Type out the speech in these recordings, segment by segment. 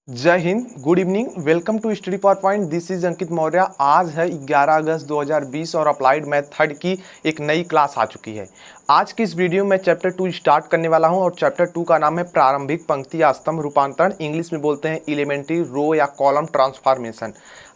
जय Hind, good evening, welcome to study power point. This is Ankit Maurya. आज है 11 अगस्त 2020 और अप्लाइड मैथ थर्ड की एक नई क्लास आ चुकी है। आज की इस वीडियो में चैप्टर 2 स्टार्ट करने वाला हूं और चैप्टर 2 का नाम है प्रारंभिक पंक्ति या स्तंभ रूपांतरण। इंग्लिश में बोलते हैं एलिमेंट्री रो या कॉलम ट्रांसफॉर्मेशन।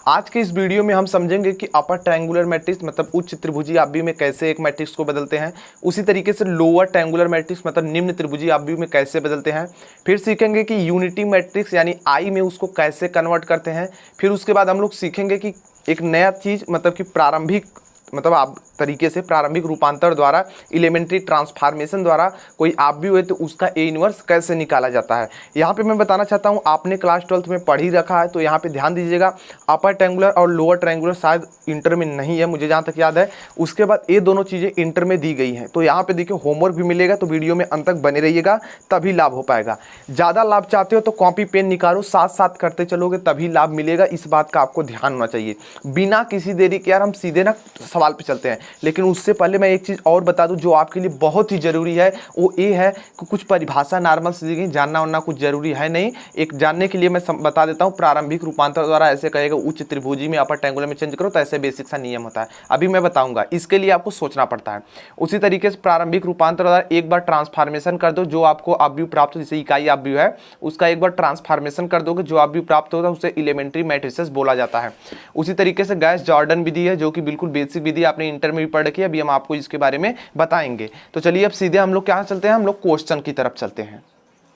आज के इस वीडियो में हम समझेंगे कि अपर ट्रायंगुलर मैट्रिक्स मतलब उच्च त्रिभुजी आव्यूह में कैसे एक मैट्रिक्स को बदलते हैं, उसी तरीके से लोअर ट्रायंगुलर मैट्रिक्स मतलब निम्न त्रिभुजी आव्यूह में कैसे बदलते हैं। फिर सीखेंगे कि यूनिटी मैट्रिक्स यानी आई में उसको कैसे कन्वर्ट करते हैं। फिर उसके बाद हम लोग सीखेंगे कि एक नया चीज़ मतलब कि प्रारंभिक मतलब आप तरीके से प्रारंभिक रूपांतर द्वारा एलिमेंट्री ट्रांसफॉर्मेशन द्वारा कोई आव्यूह है तो उसका ए इनवर्स कैसे निकाला जाता है। यहाँ पे मैं बताना चाहता हूँ, आपने क्लास 12th में पढ़ ही रखा है तो यहाँ पे ध्यान दीजिएगा। अपर ट्रायंगुलर और लोअर ट्रायंगुलर शायद इंटर में नहीं है, मुझे जहाँ तक याद है। उसके बाद ये दोनों चीज़ें इंटर में दी गई हैं, तो यहाँ पे देखिए होमवर्क भी मिलेगा, तो वीडियो में अंत तक बने रहिएगा तभी लाभ हो पाएगा। ज़्यादा लाभ चाहते हो तो कॉपी पेन निकालो, साथ साथ करते चलोगे तभी लाभ मिलेगा। इस बात का आपको ध्यान होना चाहिए। बिना किसी देरी के यार हम सीधे ना सवाल पे चलते हैं, लेकिन उससे पहले मैं एक चीज़ और बता दूं जो आपके लिए बहुत ही जरूरी है। वो ये है कि कुछ परिभाषा नॉर्मल से जानना वरना कुछ जरूरी है नहीं। एक जानने के लिए मैं बता देता हूं, प्रारंभिक रूपांतर द्वारा ऐसे कहेगा उच्च त्रिभुजी में अपर ट्रायंगुलर में चेंज करो, तो ऐसे बेसिक सा नियम होता है। अभी मैं बताऊंगा, इसके लिए आपको सोचना पड़ता है। उसी तरीके से प्रारंभिक रूपांतर द्वारा एक बार ट्रांसफॉर्मेशन कर दो, जो आपको आव्यूह प्राप्त हो, जैसे इकाई आव्यूह है उसका एक बार ट्रांसफॉर्मेशन कर दोगे, जो आव्यूह प्राप्त होगा उसे एलिमेंट्री मैट्रिसेस बोला जाता है। उसी तरीके से गैस जॉर्डन विधि है जो कि बिल्कुल बेसिक विधि आपने इंटर में भी पढ़ रखी है, अभी हम आपको इसके बारे में बताएंगे। तो चलिए अब सीधे हम लोग क्या चलते हैं, हम लोग क्वेश्चन की तरफ चलते हैं।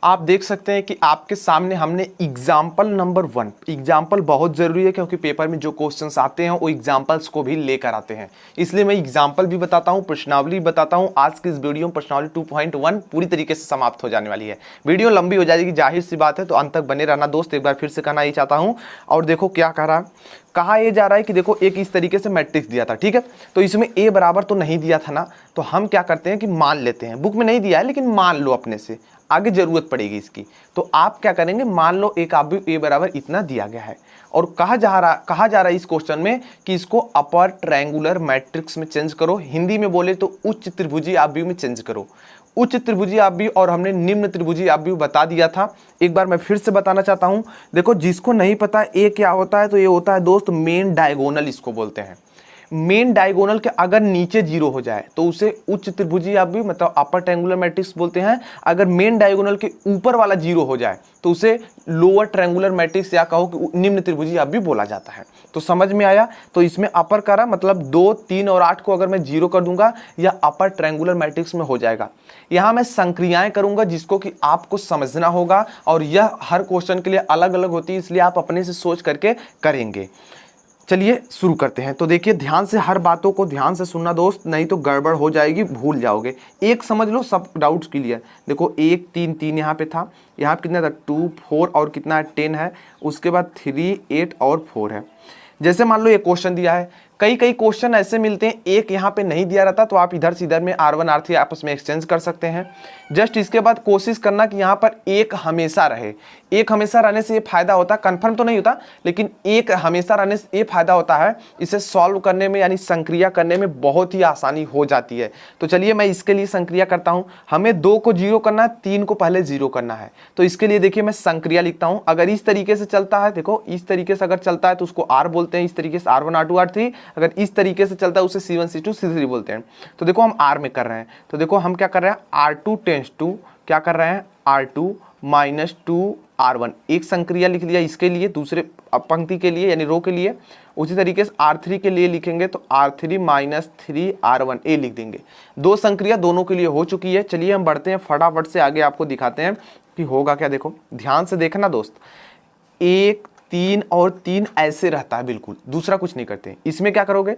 आप देख सकते हैं कि आपके सामने हमने एग्जाम्पल नंबर 1, एग्जाम्पल बहुत जरूरी है क्योंकि पेपर में जो क्वेश्चंस आते हैं वो एग्जाम्पल्स को भी लेकर आते हैं, इसलिए मैं एग्जाम्पल भी बताता हूं, प्रश्नावली बताता हूं। आज की इस वीडियो में प्रश्नावली 2.1 पूरी तरीके से समाप्त हो जाने वाली है। वीडियो लंबी हो जाएगी, जाहिर सी बात है, तो अंत तक बने रहना दोस्त। एक बार फिर से कहना ही चाहता हूं। और देखो क्या कहा यह जा रहा है कि देखो एक इस तरीके से मैट्रिक्स दिया था, ठीक है, तो इसमें ए बराबर तो नहीं दिया था ना, तो हम क्या करते हैं कि मान लेते हैं। बुक में नहीं दिया है लेकिन मान लो अपने से, आगे जरूरत पड़ेगी इसकी, तो आप क्या करेंगे, मान लो एक आव्यूह ए बराबर इतना दिया गया है और कहा जा रहा है इस क्वेश्चन में कि इसको अपर ट्रायंगुलर मैट्रिक्स में चेंज करो। हिंदी में बोले तो उच्च त्रिभुजी आव्यूह में चेंज करो। उच्च त्रिभुजी आव्यूह और हमने निम्न त्रिभुजी आव्यूह बता दिया था। एक बार मैं फिर से बताना चाहता हूं। देखो जिसको नहीं पता ए क्या होता है, तो ये होता है दोस्त मेन डायगोनल, इसको बोलते हैं। मेन डायगोनल के अगर नीचे जीरो हो जाए तो उसे उच्च त्रिभुजी आव्यूह मतलब अपर ट्रायंगुलर मैट्रिक्स बोलते हैं। अगर मेन डायगोनल के ऊपर वाला जीरो हो जाए तो उसे लोअर ट्रायंगुलर मैट्रिक्स या कहो कि निम्न त्रिभुजी आव्यूह बोला जाता है। तो समझ में आया। तो इसमें अपर करा मतलब 2, 3 और 8 को अगर मैं जीरो कर दूंगा या अपर ट्रायंगुलर मैट्रिक्स में हो जाएगा। यहां मैं संक्रियाएं करूंगा जिसको कि आपको समझना होगा, और यह हर क्वेश्चन के लिए अलग अलग होती है, इसलिए आप अपने से सोच करके करेंगे। चलिए शुरू करते हैं। तो देखिए ध्यान से हर बातों को ध्यान से सुनना दोस्त, नहीं तो गड़बड़ हो जाएगी, भूल जाओगे। एक समझ लो, सब डाउट्स क्लियर। देखो 1, 3, 3 यहाँ पे था, यहाँ पे कितना था 2, 4 और कितना है 10 है, उसके बाद 3, 8 और 4 है। जैसे मान लो ये क्वेश्चन दिया है, कई क्वेश्चन ऐसे मिलते हैं एक यहाँ पे नहीं दिया रहता, तो आप इधर से इधर में R1 R3 आपस में एक्सचेंज कर सकते हैं। जस्ट इसके बाद कोशिश करना कि यहाँ पर एक हमेशा रहे। एक हमेशा रहने से ये फायदा होता है, कंफर्म तो नहीं होता लेकिन एक हमेशा रहने से ये फायदा होता है, इसे सॉल्व करने में यानी संक्रिया करने में बहुत ही आसानी हो जाती है। तो चलिए मैं इसके लिए संक्रिया करता हूँ। हमें 2 को जीरो करना है, 3 को पहले जीरो करना है, तो इसके लिए देखिए मैं संक्रिया लिखता हूँ। अगर इस तरीके से चलता है, देखो इस तरीके से अगर चलता है तो उसको R बोलते हैं, इस तरीके से R1 R2 R3। अगर इस तरीके से चलता है उसे C1 C2 C3 बोलते हैं। तो देखो हम R में कर रहे हैं, तो देखो हम क्या कर रहे हैं, R2 टेंस टू क्या कर रहे हैं, R2 माइनस 2 R1। एक संक्रिया लिख लिया इसके लिए, दूसरे पंक्ति के लिए यानी रो के लिए। उसी तरीके से R3 के लिए लिखेंगे तो R3 माइनस 3 R1 ए लिख देंगे। 2 संक्रिया दोनों के लिए हो चुकी है। चलिए हम बढ़ते हैं फटाफट से आगे, आपको दिखाते हैं कि होगा क्या। देखो ध्यान से देखना दोस्त, 1, 3 और 3 ऐसे रहता है बिल्कुल, दूसरा कुछ नहीं करते। इसमें क्या करोगे,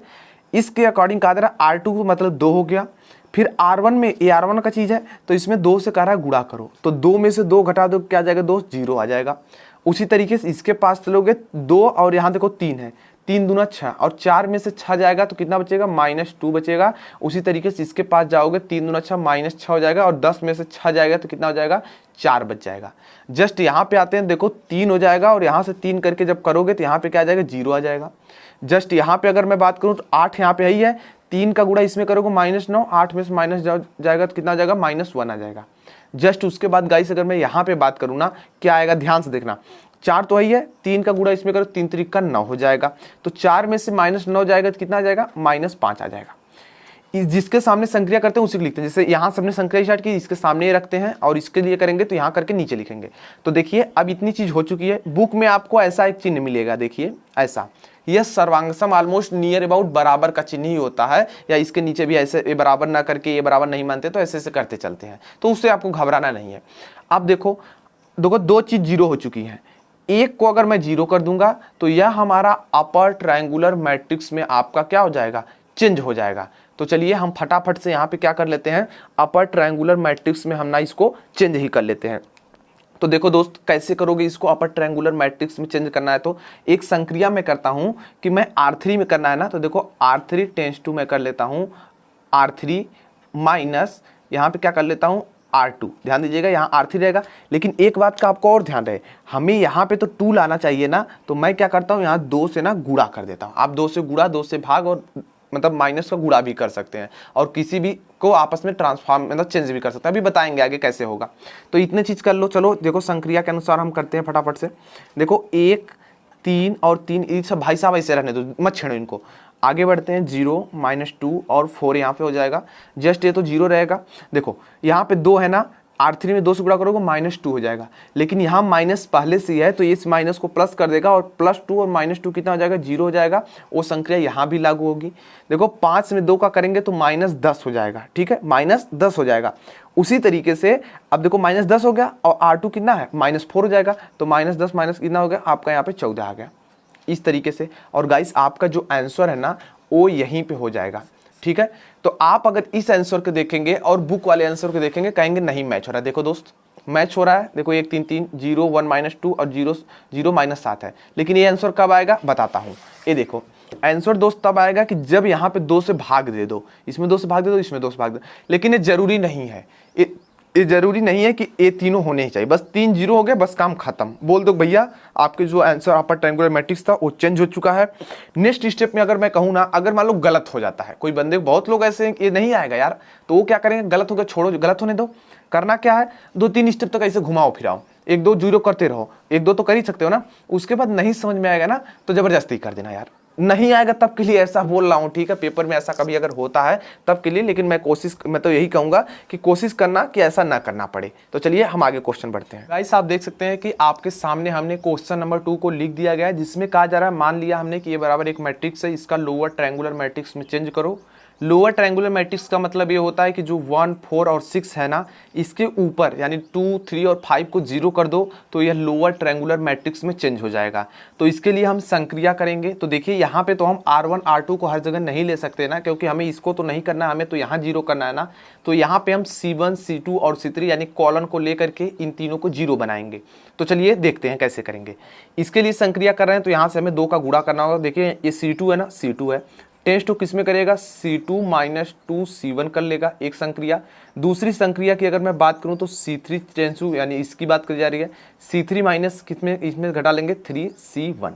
इसके अकॉर्डिंग कहा जा रहा है R2 मतलब 2 हो गया, फिर R1 में ये R1 का चीज़ है तो इसमें 2 से कह रहा है गुणा करो, तो 2 में से 2 घटा दो, क्या आ जाएगा दोस्त, 0 आ जाएगा। उसी तरीके से इसके पास चलोगे 2 और यहाँ देखो 3 है, 3 दूना 6 और 4 में से 6 जाएगा तो कितना बचेगा, -2 बचेगा। उसी तरीके से इसके पास जाओगे, 3 दूना 6 -6 हो जाएगा और 10 में से 6 जाएगा तो कितना हो जाएगा, 4 बच जाएगा। जस्ट यहाँ पे आते हैं, देखो 3 हो जाएगा और यहाँ से 3 करके जब करोगे तो यहाँ पे क्या आ जाएगा, 0 आ जाएगा। जस्ट यहाँ पे अगर मैं बात करूँ तो 8 यहाँ पे ही है, 3 का गुणा इसमें करोगे -9, 8 में से माइनस जाएगा तो कितना आ जाएगा, -1 आ जाएगा। जस्ट उसके बाद गाइस अगर मैं यहाँ पे बात करूँ ना, क्या आएगा ध्यान से देखना, 4 तो वही है, 3 का गुणा इसमें करो, 3 3 का 9 हो जाएगा। तो 4 में से -9 जाएगा तो कितना आ जाएगा, -5 आ जाएगा। जिसके सामने संक्रिया करते हैं उसी को लिखते हैं। जैसे यहाँ सबने संक्रिया स्टार्ट की, इसके सामने रखते हैं और इसके लिए करेंगे तो यहाँ करके नीचे लिखेंगे। तो देखिए अब इतनी चीज हो चुकी है। बुक में आपको ऐसा एक चिन्ह मिलेगा, देखिए ऐसा, यह सर्वांगसम ऑलमोस्ट नियर अबाउट बराबर का चिन्ह ही होता है, या इसके नीचे भी ऐसे ये बराबर ना करके ये बराबर नहीं मानते तो ऐसे ऐसे करते चलते हैं, तो उससे आपको घबराना नहीं है। अब देखो दो चीज जीरो हो चुकी हैं। एक को अगर मैं जीरो कर दूंगा तो यह हमारा अपर ट्रायंगुलर मैट्रिक्स में आपका क्या हो जाएगा, चेंज हो जाएगा। तो चलिए हम फटाफट से यहाँ पे क्या कर लेते हैं, अपर ट्रायंगुलर मैट्रिक्स में हम ना इसको चेंज ही कर लेते हैं। तो देखो दोस्त कैसे करोगे इसको, अपर ट्रायंगुलर मैट्रिक्स में चेंज करना है तो एक संक्रिया में करता हूं कि मैं R3 में करना है ना, तो देखो R3 टेंस टू मैं कर लेता हूं R3 माइनस यहाँ पे क्या कर लेता हूं R2। ध्यान दीजिएगा यहाँ R3 रहेगा, लेकिन एक बात का आपको और ध्यान रहे, हमें यहाँ पे तो 2 लाना चाहिए ना, तो मैं क्या करता हूँ यहाँ 2 से ना गुणा कर देता हूँ। आप 2 से गुणा, 2 से भाग, और मतलब माइनस का गुणा भी कर सकते हैं, और किसी भी को आपस में ट्रांसफॉर्म मतलब चेंज भी कर सकते हैं। अभी बताएंगे आगे कैसे होगा। तो इतने चीज कर लो। चलो देखो संक्रिया के अनुसार हम करते हैं फटाफट से। देखो 1 3 और 3 ये सब भाई साहब ऐसे रहने दो, मत छेड़ो इनको। आगे बढ़ते हैं, 0 -2 और 4 यहाँ पे हो जाएगा। जस्ट ये तो 0 रहेगा। देखो यहाँ पे 2 है ना, R3 में 2 से गुणा करोगे -2 हो जाएगा, लेकिन यहाँ माइनस पहले से ही है तो इस माइनस को प्लस कर देगा, और +2 और -2 कितना हो जाएगा, 0 हो जाएगा। वो संक्रिया यहाँ भी लागू होगी। देखो 5 में 2 का करेंगे तो -10 हो जाएगा, ठीक है, -10 हो जाएगा। उसी तरीके से अब देखो -10 हो गया और R2 कितना है, -4 हो जाएगा, तो -10 माइनस कितना हो गया आपका, यहाँ पे 14 आ गया। इस तरीके से। और गाइस आपका जो आंसर है ना वो यहीं पे हो जाएगा, ठीक है। तो आप अगर इस आंसर को देखेंगे और बुक वाले आंसर को देखेंगे, कहेंगे नहीं मैच हो रहा है। देखो दोस्त मैच हो रहा है, देखो 1 3 3 0 1 -2 और 0 0 -7 है, लेकिन ये आंसर कब आएगा बताता हूँ। ये देखो आंसर दोस्त तब आएगा कि जब यहाँ पे 2 से भाग दे दो, इसमें 2 से भाग दे दो, इसमें 2 से भाग दे, लेकिन ये जरूरी नहीं है, ये जरूरी नहीं है कि ये तीनों होने ही चाहिए। बस 3 0 हो गए, बस काम खत्म, बोल दो भैया आपके जो आंसर अपर ट्रायंगुलर मैट्रिक्स था वो चेंज हो चुका है। नेक्स्ट स्टेप में अगर मैं कहूँ ना, अगर मान लो गलत हो जाता है, कोई बंदे बहुत लोग ऐसे हैं ये नहीं आएगा यार, तो वो क्या करेंगे, गलत हो गया छोड़ो, गलत होने दो। करना क्या है, 2-3 स्टेप तक ऐसे घुमाओ फिराओ, 1-2 0 करते रहो, 1-2 तो कर ही सकते हो ना। उसके बाद नहीं समझ में आएगा ना तो जबरदस्ती कर देना यार, नहीं आएगा तब के लिए ऐसा बोल रहा हूँ, ठीक है। पेपर में ऐसा कभी अगर होता है तब के लिए, लेकिन मैं तो यही कहूंगा कि कोशिश करना कि ऐसा ना करना पड़े। तो चलिए हम आगे क्वेश्चन बढ़ते हैं। गाइस आप देख सकते हैं कि आपके सामने हमने क्वेश्चन नंबर 2 को लिख दिया गया है, जिसमें कहा जा रहा है, मान लिया हमने कि ये बराबर एक मैट्रिक्स है, इसका लोअर ट्रायंगुलर मैट्रिक्स में चेंज करो। लोअर ट्रायंगुलर मैट्रिक्स का मतलब ये होता है कि जो 1 4 और 6 है ना, इसके ऊपर यानी 2 3 और 5 को 0 कर दो तो यह लोअर ट्रायंगुलर मैट्रिक्स में चेंज हो जाएगा। तो इसके लिए हम संक्रिया करेंगे। तो देखिए यहाँ पे तो हम R1 R2 को हर जगह नहीं ले सकते ना, क्योंकि हमें इसको तो नहीं करना, हमें तो यहाँ 0 करना है ना। तो यहाँ पे हम C1 C2 और C3 यानी कॉलन को लेकर के इन तीनों को 0 बनाएंगे। तो चलिए देखते हैं कैसे करेंगे। इसके लिए संक्रिया कर रहे हैं तो यहाँ से हमें 2 का गुणा करना होगा। देखिए ये C2 है ना, C2 है, टेंस टू किस में करेगा, C2 -2 C1 कर लेगा एक संक्रिया। दूसरी संक्रिया की अगर मैं बात करूं तो C3 टेंस टू यानी इसकी बात करी जा रही है, C3 माइनस किसमें, इसमें घटा लेंगे 3 C1।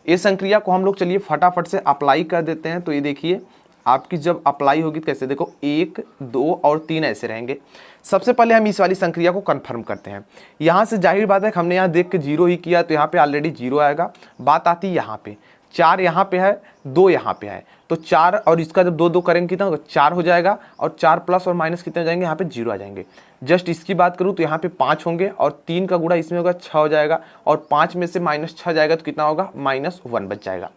ये संक्रिया को हम लोग चलिए फटाफट से अप्लाई कर देते हैं। तो ये देखिए आपकी जब अप्लाई होगी कैसे, देखो 1 2 और 3 ऐसे रहेंगे। सबसे पहले हम इस वाली संक्रिया को कंफर्म करते हैं। यहाँ से जाहिर बात है हमने यहाँ देख के 0 ही किया तो यहाँ पे ऑलरेडी 0 आएगा। बात आती है यहाँ पे 4 यहाँ पे है, 2 यहाँ पे है, तो 4 और इसका जब 2 2 करेंगे कितना होगा, 4 हो जाएगा, और 4 प्लस और माइनस कितने हो जाएंगे, यहाँ पे 0 आ जाएंगे। जस्ट इसकी बात करूँ तो यहाँ पे 5 होंगे और 3 का गुणा इसमें होगा 6 हो जाएगा, और 5 में से -6 जाएगा तो कितना होगा, -1 बच जाएगा।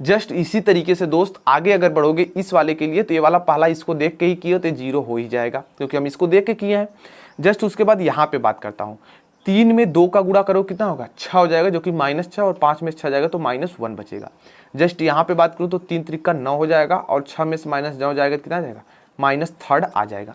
जस्ट इसी तरीके से दोस्त आगे अगर बढ़ोगे इस वाले के लिए तो ये वाला पहला इसको देख के ही किए तो 0 हो ही जाएगा, क्योंकि हम इसको देख के किए हैं। जस्ट उसके बाद यहाँ पे बात करता हूँ, 3 में 2 का गुणा करो कितना होगा, 6 हो जाएगा, जो कि -6, और 5 में 6 जाएगा तो -1 बचेगा। जस्ट यहाँ पे बात करूँ तो 3 3 का 9 हो जाएगा, और 6 में से -9 जाएगा तो कितना जाएगा, -3 आ जाएगा।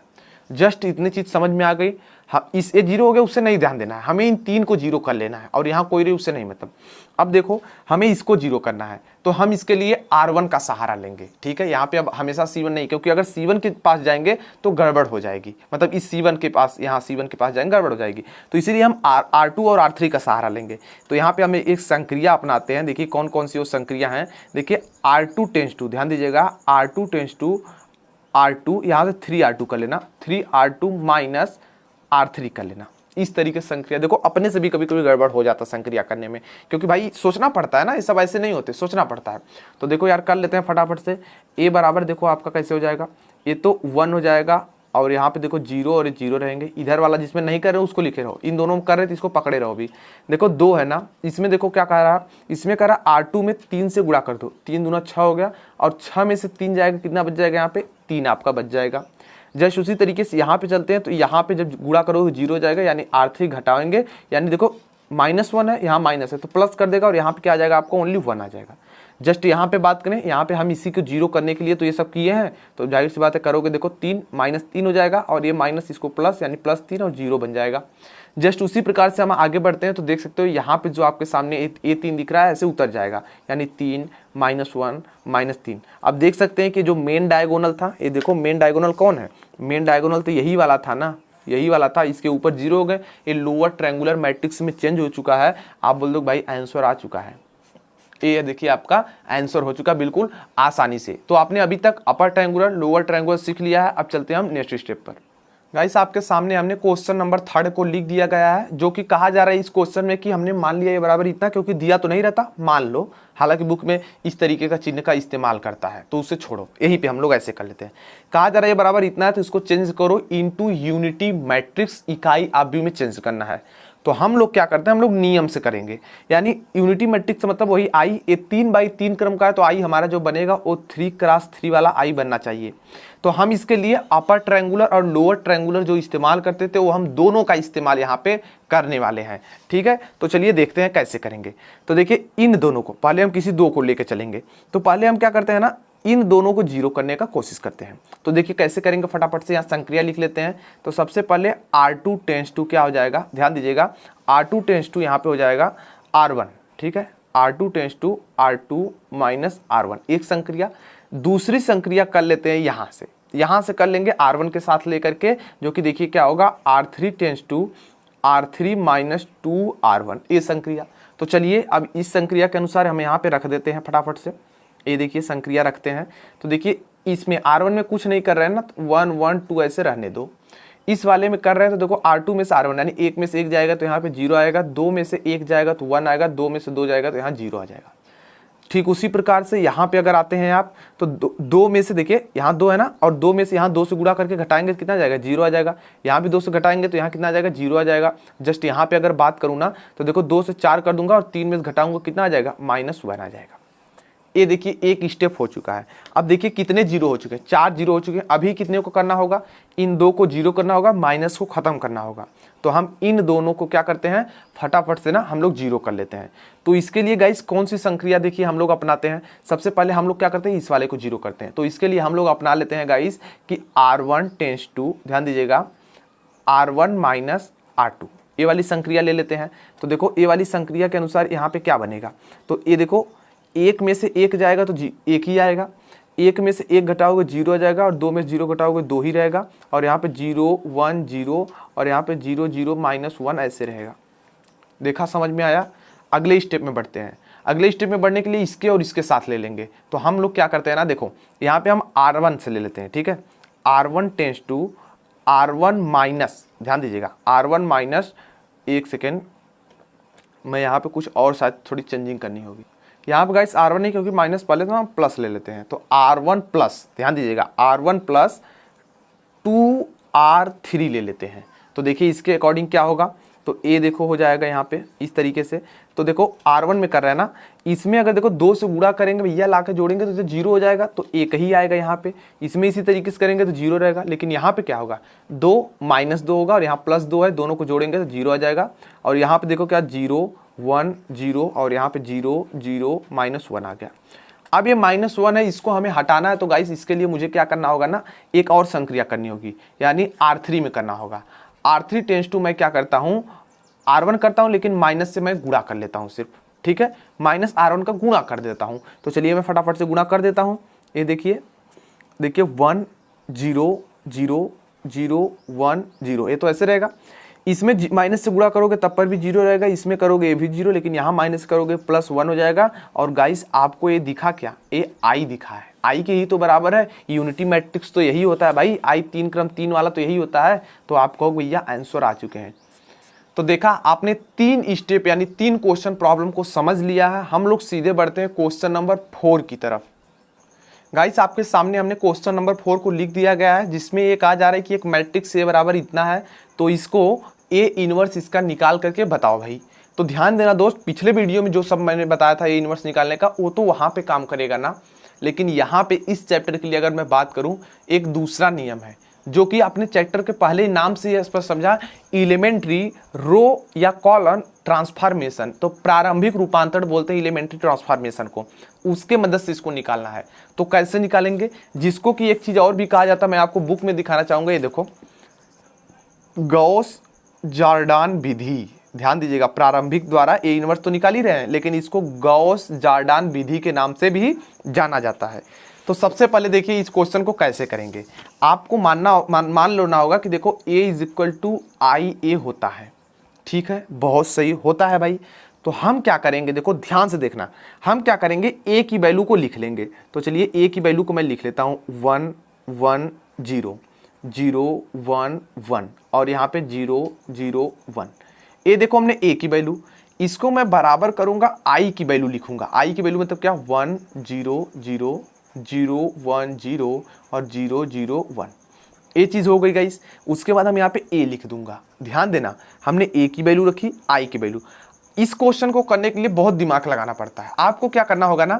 जस्ट इतनी चीज समझ में आ गई। हम इस ये 0 हो गया उससे नहीं ध्यान देना है, हमें इन 3 को 0 कर लेना है, और यहाँ कोई रही उससे नहीं मतलब। अब देखो हमें इसको 0 करना है तो हम इसके लिए R1 का सहारा लेंगे, ठीक है। यहाँ पे अब हमेशा C1 नहीं, क्योंकि अगर C1 के पास जाएंगे तो गड़बड़ हो जाएगी, मतलब इस C1 के पास, यहाँ C1 के पास जाएंगे गड़बड़ हो जाएगी। तो इसीलिए हम R2 और R3 का सहारा लेंगे। तो यहाँ पे हमें एक संक्रिया अपनाते हैं। देखिए कौन कौन सी वो संक्रिया हैं। देखिए R2 टेंस टू, ध्यान दीजिएगा, R2 टेंस टू R2, यहाँ से 3R2 कर लेना, 3R2 माइनस R3 कर लेना। इस तरीके से संक्रिया, देखो अपने से भी कभी कभी गड़बड़ हो जाता है संक्रिया करने में, क्योंकि भाई सोचना पड़ता है ना, ये सब ऐसे नहीं होते, सोचना पड़ता है। तो देखो यार कर लेते हैं फटाफट से। ए बराबर देखो आपका कैसे हो जाएगा, ये तो 1 हो जाएगा और यहाँ पे देखो 0 और 0 रहेंगे। इधर वाला जिसमें नहीं कर रहे हो उसको लिखे रहो, इन दोनों में कर रहे तो इसको पकड़े रहो भी। देखो 2 है ना, इसमें देखो क्या कह रहा है, इसमें कह रहा R2 में 3 से गुणा कर दो, 3 दूना 6 हो गया और 6 में से 3 जाएगा, कितना बच जाएगा यहाँ पे 3 आपका बच जाएगा। जस्ट उसी तरीके से यहाँ पे चलते हैं, तो यहाँ पे जब गुणा करोगे 0 हो जाएगा, यानी R3 घटाएंगे, यानी देखो -1 है, यहाँ माइनस है तो प्लस कर देगा और यहाँ पे क्या आ जाएगा आपको ओनली 1 आ जाएगा। जस्ट यहाँ पे बात करें, यहाँ पे हम इसी को 0 करने के लिए तो ये सब किए हैं, तो जाहिर सी बात है करोगे देखो 3 -3 हो जाएगा और ये माइनस इसको प्लस, यानी +3 और 0 बन जाएगा। जस्ट उसी प्रकार से हम आगे बढ़ते हैं, तो देख सकते हो यहाँ पे जो आपके सामने A3 दिख रहा है ऐसे उतर जाएगा, यानी 3 -1 -3। अब देख सकते हैं कि जो मेन डायगोनल था, ये देखो मेन डायगोनल कौन है, मेन डायगोनल तो यही वाला था ना, यही वाला था, इसके ऊपर 0 हो गए, ये लोअर ट्रायंगुलर मैट्रिक्स में चेंज हो चुका है। आप बोल दो भाई आंसर आ चुका है, ये देखिए आपका आंसर हो चुका बिल्कुल आसानी से। तो आपने अभी तक अपर ट्रायंगुलर लोअर ट्रायंगुलर सीख लिया है। अब चलते हैं हम नेक्स्ट स्टेप पर। गाइस आपके सामने हमने क्वेश्चन नंबर 3 को लिख दिया गया है, जो कि कहा जा रहा है इस क्वेश्चन में कि हमने मान लिया ये बराबर इतना, क्योंकि दिया तो नहीं रहता मान लो, हालांकि बुक में इस तरीके का चिन्ह का इस्तेमाल करता है, तो उसे छोड़ो, यहीं पे हम लोग ऐसे कर लेते हैं। कहा जा रहा है ये बराबर इतना है, तो इसको चेंज करो इनटू यूनिटी मैट्रिक्स, इकाई आव्यूह में चेंज करना है। तो हम लोग क्या करते हैं, हम लोग नियम से करेंगे, यानी यूनिटी मैट्रिक्स मतलब वही आई, ये 3x3 क्रम का है, तो आई हमारा जो बनेगा वो 3x3 वाला आई बनना चाहिए। तो हम इसके लिए अपर ट्रायंगुलर और लोअर ट्रायंगुलर जो इस्तेमाल करते थे, वो हम दोनों का इस्तेमाल यहाँ पे करने वाले हैं। ठीक है, तो चलिए देखते हैं कैसे करेंगे। तो देखिए इन दोनों को, पहले हम किसी 2 को लेकर चलेंगे, तो पहले हम क्या करते हैं ना, इन दोनों को 0 करने का कोशिश करते हैं। तो देखिए कैसे करेंगे, फटाफट से यहाँ संक्रिया लिख लेते हैं। तो सबसे पहले R2 टेंस टू क्या हो जाएगा, ध्यान दीजिएगा, R2 टेंस टू यहाँ पे हो जाएगा R1। ठीक है, R2 tense to R2 minus R1 एक संक्रिया। दूसरी संक्रिया कर लेते हैं यहाँ से कर लेंगे R1 के साथ लेकर के, जो कि देखिए क्या होगा, R3 tense to R3 minus 2R1 ये संक्रिया। तो चलिए अब इस संक्रिया के अनुसार हम यहाँ पे रख देते हैं फटाफट से। ये देखिए संक्रिया रखते हैं, तो देखिए इसमें R1 में कुछ नहीं कर रहे हैं ना, 1 1 2 ऐसे रहने दो। इस वाले में कर रहे हैं, तो देखो R2 में से R1, यानी 1 में से 1 जाएगा तो यहाँ पे 0 आएगा, 2 में से 1 जाएगा तो 1 आएगा, 2 में से 2 जाएगा तो यहाँ 0 आ जाएगा। ठीक उसी प्रकार से यहाँ पे अगर आते हैं आप, तो 2 में से देखिए यहाँ 2 है ना, और 2 में से यहाँ 2 से गुणा करके घटाएंगे तो कितना जाएगा, 0 आ जाएगा। यहाँ भी 2 से घटाएंगे तो यहाँ कितना आ जाएगा, 0 आ जाएगा। जस्ट यहाँ पे अगर बात करूँ ना, तो देखो 2 से 4 कर दूंगा और 3 में से घटाऊंगा कितना आ जाएगा, -1 आ जाएगा। ये देखिए एक स्टेप हो चुका है। अब देखिए कितने 0 हो चुके हैं, 4 0 हो चुके हैं। अभी कितने को करना होगा, इन 2 को 0 करना होगा, माइनस को खत्म करना होगा। तो हम इन दोनों को क्या करते हैं, फटाफट से ना हम लोग 0 कर लेते हैं। तो इसके लिए गाइस कौन सी संक्रिया देखिए हम लोग अपनाते हैं, सबसे पहले हम लोग क्या करते हैं, इस वाले को 0 करते हैं। तो इसके लिए हम लोग अपना लेते हैं गाइस कि R1 टेंस टू, ध्यान दीजिएगा, R1 माइनस R2 ये वाली संक्रिया ले लेते हैं। तो देखो ये वाली संक्रिया के अनुसार यहाँ पे क्या बनेगा, तो ये देखो 1 में से 1 जाएगा तो 1 ही आएगा, 1 में से 1 घटाओगे 0 आ जाएगा, और 2 में से 0 घटाओगे 2 ही रहेगा, और यहाँ पे 0 1 0 और यहाँ पे 0 0 -1 ऐसे रहेगा। देखा, समझ में आया। अगले स्टेप में बढ़ते हैं। अगले स्टेप में बढ़ने के लिए इसके और इसके साथ ले लेंगे। तो हम लोग क्या करते हैं ना, देखो यहाँ पे हम R1 से ले लेते हैं। ठीक है, R1 tense to R1 minus, ध्यान दीजिएगा, R1 माइनस, एक सेकेंड मैं यहाँ पे कुछ और शायद थोड़ी चेंजिंग करनी होगी। यहाँ पे गाइस R1 नहीं, क्योंकि माइनस पहले तो हम प्लस ले लेते हैं। तो R1 प्लस, ध्यान दीजिएगा, R1 प्लस 2R3 ले लेते हैं। तो देखिए इसके अकॉर्डिंग क्या होगा, तो ए देखो हो जाएगा यहाँ पे इस तरीके से। तो देखो R1 में कर रहा है ना, इसमें अगर देखो 2 से गुणा करेंगे भैया, ला के जोड़ेंगे तो 0 हो जाएगा, तो 1 ही आएगा यहाँ पे। इसमें इसी तरीके से करेंगे तो 0 रहेगा, लेकिन यहाँ पे क्या होगा, 2 -2 होगा और यहाँ +2 है, दोनों को जोड़ेंगे तो 0 आ जाएगा। और यहाँ पे देखो क्या, 0 1 0 और यहाँ पे 0 0 -1 आ गया। अब ये -1 है, इसको हमें हटाना है। तो गाइस इसके लिए मुझे क्या करना होगा ना, एक और संक्रिया करनी होगी, यानी R3 में करना होगा। R3 टेंस टू मैं क्या करता हूँ, R1 करता हूँ, लेकिन माइनस से मैं गुणा कर लेता हूँ सिर्फ। ठीक है, माइनस R1 का गुणा कर देता हूँ। तो चलिए मैं फटाफट से गुणा कर देता हूँ। ये देखिए 1 0 0 0 1 0, ये तो ऐसे रहेगा। इसमें माइनस से गुणा करोगे तब पर भी 0 रहेगा, इसमें करोगे ये भी 0, लेकिन यहाँ माइनस करोगे +1 हो जाएगा। और गाइस आपको ये दिखा क्या, ये आई दिखा है। आई के ही तो बराबर है। यूनिटी मैट्रिक्स तो यही होता है भाई, आई 3 क्रम 3 वाला तो यही होता है। तो आप कहो भैया आंसर आ चुके हैं। तो देखा आपने 3 स्टेप यानी 3 क्वेश्चन प्रॉब्लम को समझ लिया है। हम लोग सीधे बढ़ते हैं क्वेश्चन नंबर 4 की तरफ। गाइस आपके सामने हमने क्वेश्चन नंबर 4 को लिख दिया गया है, जिसमें ये कहा जा रहा है कि एक मैट्रिक्स ए बराबर इतना है, तो इसको ए इनवर्स इसका निकाल करके बताओ भाई। तो ध्यान देना दोस्त, पिछले वीडियो में जो सब मैंने बताया था ए इनवर्स निकालने का, वो तो वहाँ पे काम करेगा ना, लेकिन यहाँ पे इस चैप्टर के लिए अगर मैं बात करूँ, एक दूसरा नियम है जो कि आपने चैप्टर के पहले नाम से ही स्पष्ट समझा, एलिमेंट्री रो या कॉलन ट्रांसफॉर्मेशन। तो प्रारंभिक रूपांतरण बोलते हैं एलिमेंट्री ट्रांसफॉर्मेशन को, उसके मदद से इसको निकालना है। तो कैसे निकालेंगे, जिसको कि एक चीज और भी कहा जाता है, मैं आपको बुक में दिखाना चाहूंगा। ये देखो, गॉस जॉर्डान विधि, ध्यान दीजिएगा, प्रारंभिक द्वारा ए इनवर्स तो निकाल ही रहे हैं, लेकिन इसको गॉस जॉर्डान विधि के नाम से भी जाना जाता है। तो सबसे पहले देखिए इस क्वेश्चन को कैसे करेंगे। आपको मान लेना होगा कि देखो a इज इक्वल टू आई ए होता है, ठीक है, बहुत सही होता है भाई। तो हम क्या करेंगे, देखो ध्यान से देखना, हम क्या करेंगे, a की वैल्यू को लिख लेंगे। तो चलिए a की वैल्यू को मैं लिख लेता हूँ 1 1 0 0 1 1 और यहाँ पे 0 0 1। ये देखो हमने a की वैल्यू, इसको मैं बराबर करूंगा i की वैल्यू लिखूंगा। i की वैल्यू मतलब क्या, 1 0 0 0 1 0 और 0 0 1। ये चीज़ हो गई गाइस। उसके बाद हम यहाँ पे a लिख दूंगा। ध्यान देना, हमने a की वैल्यू रखी, i की वैल्यू। इस क्वेश्चन को करने के लिए बहुत दिमाग लगाना पड़ता है। आपको क्या करना होगा ना,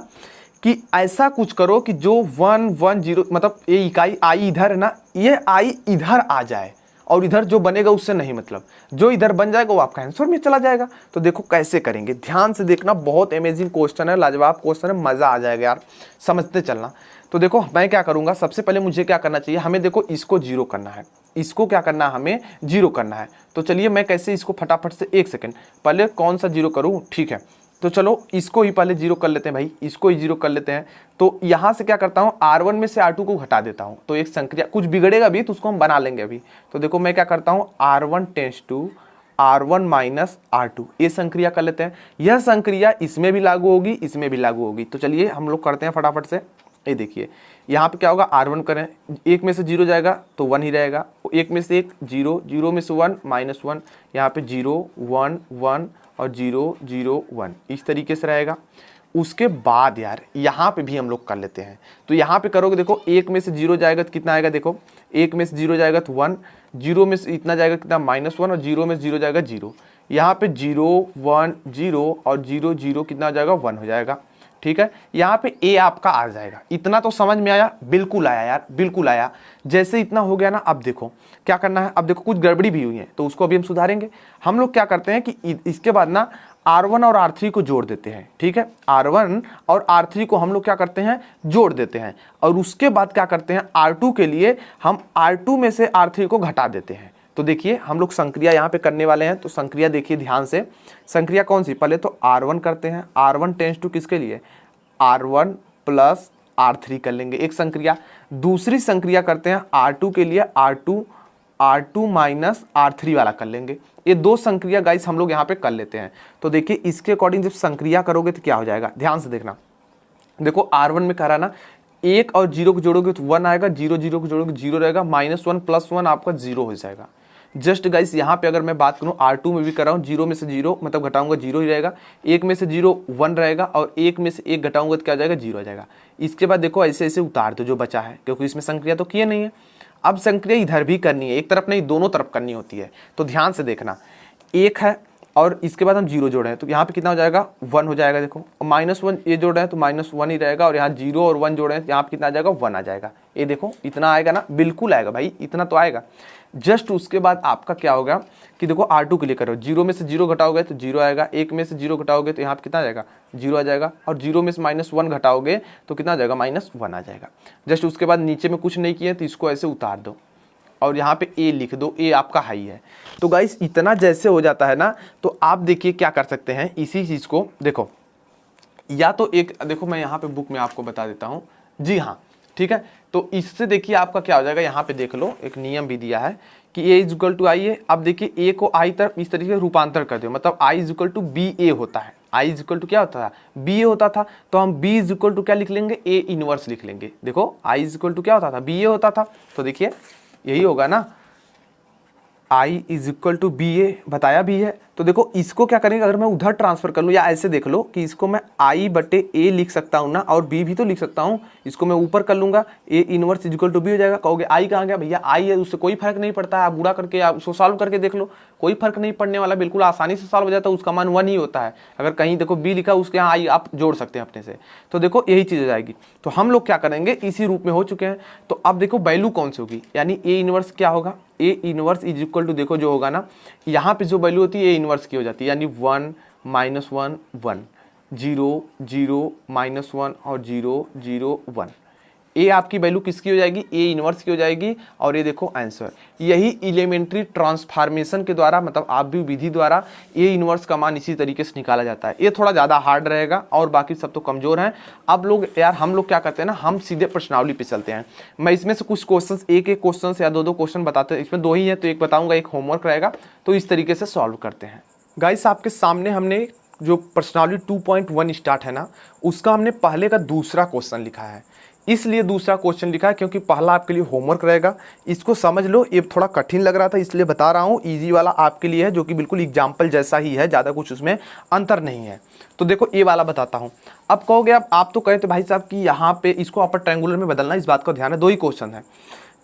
कि ऐसा कुछ करो कि जो 1 1 0 मतलब ये इकाई i इधर है ना, ये i इधर आ जाए और इधर जो बनेगा उससे नहीं मतलब, जो इधर बन जाएगा वो आपका आंसर में चला जाएगा। तो देखो कैसे करेंगे, ध्यान से देखना, बहुत अमेजिंग क्वेश्चन है, लाजवाब क्वेश्चन है, मजा आ जाएगा यार, समझते चलना। तो देखो मैं क्या करूंगा, सबसे पहले मुझे क्या करना चाहिए, हमें देखो इसको जीरो करना है, इसको क्या करना है, हमें जीरो करना है। तो चलिए मैं कैसे इसको फटाफट से, एक सेकेंड पहले कौन सा जीरो करूँ, ठीक है, तो चलो इसको ही पहले जीरो कर लेते हैं भाई, इसको ही जीरो कर लेते हैं। तो यहाँ से क्या करता हूँ, R1 में से R2 को घटा देता हूँ, तो एक संक्रिया कुछ बिगड़ेगा भी तो उसको हम बना लेंगे अभी। तो देखो मैं क्या करता हूँ, R1 tense to R1 minus R2, ये संक्रिया कर लेते हैं। यह संक्रिया इसमें भी लागू होगी, इसमें भी लागू होगी। तो चलिए हम लोग करते हैं फटाफट से। ये देखिए यहाँ पे क्या होगा, R1 करें, एक में से जीरो जाएगा तो 1 ही रहेगा, एक में से एक 0, 0 में से 1 -1, यहाँ पे 0 1 1 और 0 0 1, इस तरीके से रहेगा। उसके बाद यार यहाँ पे भी हम लोग कर लेते हैं। तो यहाँ पे करोगे, देखो एक में से 0 जाएगा तो कितना आएगा, देखो एक में से 0 जाएगा तो 1, 0 में से इतना जाएगा कितना -1 और 0 में से 0 जाएगा 0। यहाँ पे 0 1 0 और 0 0 कितना हो जाएगा, 1 हो जाएगा, ठीक है। यहाँ पे a आपका आ जाएगा। इतना तो समझ में आया, बिल्कुल आया यार, बिल्कुल आया। जैसे इतना हो गया ना, अब देखो क्या करना है, अब देखो कुछ गड़बड़ी भी हुई है तो उसको अभी हम सुधारेंगे। हम लोग क्या करते हैं कि इसके बाद ना R1 और R3 को जोड़ देते हैं, ठीक है, R1 और R3 को हम लोग क्या करते हैं, जोड़ देते हैं। और उसके बाद क्या करते हैं, R2 के लिए हम R2 में से R3 को घटा देते हैं। तो देखिए हम लोग संक्रिया यहाँ पे करने वाले हैं। तो संक्रिया देखिए ध्यान से, संक्रिया कौन सी, पहले तो R1 करते हैं, R1 टेंस टू किसके लिए, R1 प्लस R3 कर लेंगे एक संक्रिया। दूसरी संक्रिया करते हैं R2 के लिए, R2 माइनस R3 वाला कर लेंगे। ये दो संक्रिया गाइस हम लोग यहाँ पे कर लेते हैं। तो देखिए इसके अकॉर्डिंग जब संक्रिया करोगे तो क्या हो जाएगा, ध्यान से देखना। देखो R1 में कह रहा ना, 1 और 0 को जोड़ोगे तो 1 आएगा, 0 0 को जोड़ोगे 0 रहेगा, -1 प्लस 1 आपका 0 हो जाएगा। जस्ट गाइस यहाँ पे अगर मैं बात करूँ, R2 में भी कर रहा हूँ, 0 में से 0 मतलब घटाऊंगा 0 ही रहेगा, 1 में से 0 1 रहेगा और 1 में से 1 घटाऊंगा तो क्या हो जाएगा, 0 आ जाएगा। इसके बाद देखो ऐसे ऐसे उतार दो जो बचा है, क्योंकि इसमें संक्रिया तो किए नहीं है। अब संक्रिया इधर भी करनी है, एक तरफ नहीं दोनों तरफ करनी होती है। तो ध्यान से देखना, 1 है और इसके बाद हम 0 जोड़े हैं तो यहाँ पे कितना हो जाएगा, 1 हो जाएगा। देखो -1 ये जोड़ रहे हैं तो -1 ही रहेगा, और यहाँ 0 और 1 जोड़े हैं यहाँ पे कितना आ जाएगा, 1 आ जाएगा। ये देखो इतना आएगा ना, बिल्कुल आएगा भाई, इतना तो आएगा। जस्ट उसके बाद आपका क्या होगा कि देखो R2 के लिए करो, 0 में से 0 घटाओगे तो 0 आएगा, 1 में से 0 घटाओगे तो यहाँ पे कितना आ जाएगा, 0 आ जाएगा, और 0 में से -1 घटाओगे तो कितना आ जाएगा, -1 आ जाएगा। जस्ट उसके बाद नीचे में कुछ नहीं किए तो इसको ऐसे उतार दो और यहाँ पे a लिख दो, a आपका हाई है। तो गाइस इतना जैसे हो जाता है ना, तो आप देखिए क्या कर सकते हैं, इसी चीज़ को देखो, या तो एक देखो मैं यहाँ पे बुक में आपको बता देता हूँ, जी हाँ ठीक है। तो इससे देखिए आपका क्या हो जाएगा, यहाँ पे देख लो एक नियम भी दिया है कि a इज इक्वल टू आई है। अब देखिए a को i तरफ इस तरीके से रूपांतर कर दो, मतलब i is equal to b a होता है, आई इज इक्वल टू क्या होता था, बी ए होता था, तो हम बी इज इक्वल टू क्या लिख लेंगे, ए इनवर्स लिख लेंगे। देखो आई इज इक्वल टू क्या होता था, बी ए होता था, तो देखिए यही होगा ना, I is equal to b ए बताया भी है। तो देखो इसको क्या करेंगे, अगर मैं उधर ट्रांसफर कर लूँ या ऐसे देख लो कि इसको मैं आई बटे ए लिख सकता हूँ ना, और बी भी तो लिख सकता हूँ, इसको मैं ऊपर कर लूंगा, A inverse is equal to B हो जाएगा। कहोगे आई कहाँ गया, भैया आई है, उससे कोई फर्क नहीं पड़ता है, आप बुरा करके आप उसको सॉल्व करके देख लो, कोई फर्क नहीं पड़ने वाला, बिल्कुल आसानी से सॉल्व हो जाता है, उसका मान 1 ही होता है। अगर कहीं देखो बी लिखा उसके यहाँ आई आप जोड़ सकते हैं अपने से, तो देखो यही चीज़ हो जाएगी। तो हम लोग क्या करेंगे, इसी रूप में हो चुके हैं। तो अब देखो वैल्यू कौन सी होगी, यानी ए इनवर्स क्या होगा, A inverse is equal to, देखो जो होगा ना यहाँ पे जो वैल्यू होती है ए इनवर्स की हो जाती है, यानी 1 -1 1 0 0 -1 और 0 0 1। ए आपकी वैल्यू किसकी हो जाएगी, ए इनवर्स की हो जाएगी। और ये देखो आंसर, यही एलिमेंट्री ट्रांसफॉर्मेशन के द्वारा, मतलब आप भी विधि द्वारा ए इनवर्स का मान इसी तरीके से निकाला जाता है। ये थोड़ा ज़्यादा हार्ड रहेगा और बाकी सब तो कमज़ोर हैं। अब लोग यार हम लोग क्या करते हैं ना, हम सीधे प्रश्नावली पे चलते हैं। मैं इसमें से कुछ क्वेश्चन, एक क्वेश्चन या दो क्वेश्चन बताते हैं, इसमें 2 ही है तो एक बताऊँगा, एक होमवर्क रहेगा, तो इस तरीके से सॉल्व करते हैं। गाइस आपके सामने हमने जो प्रश्नावली 2.1 स्टार्ट है ना, उसका हमने पहले का दूसरा क्वेश्चन लिखा है। इसलिए दूसरा क्वेश्चन लिखा है क्योंकि पहला आपके लिए होमवर्क रहेगा, इसको समझ लो। ये थोड़ा कठिन लग रहा था इसलिए बता रहा हूँ, इजी वाला आपके लिए है, जो कि बिल्कुल एग्जाम्पल जैसा ही है, ज़्यादा कुछ उसमें अंतर नहीं है। तो देखो ये वाला बताता हूँ। अब कहोगे आप तो कहे थे भाई साहब कि यहाँ पे इसको अपर ट्रायंगुलर में बदलना, इस बात का ध्यान है, 2 ही क्वेश्चन है।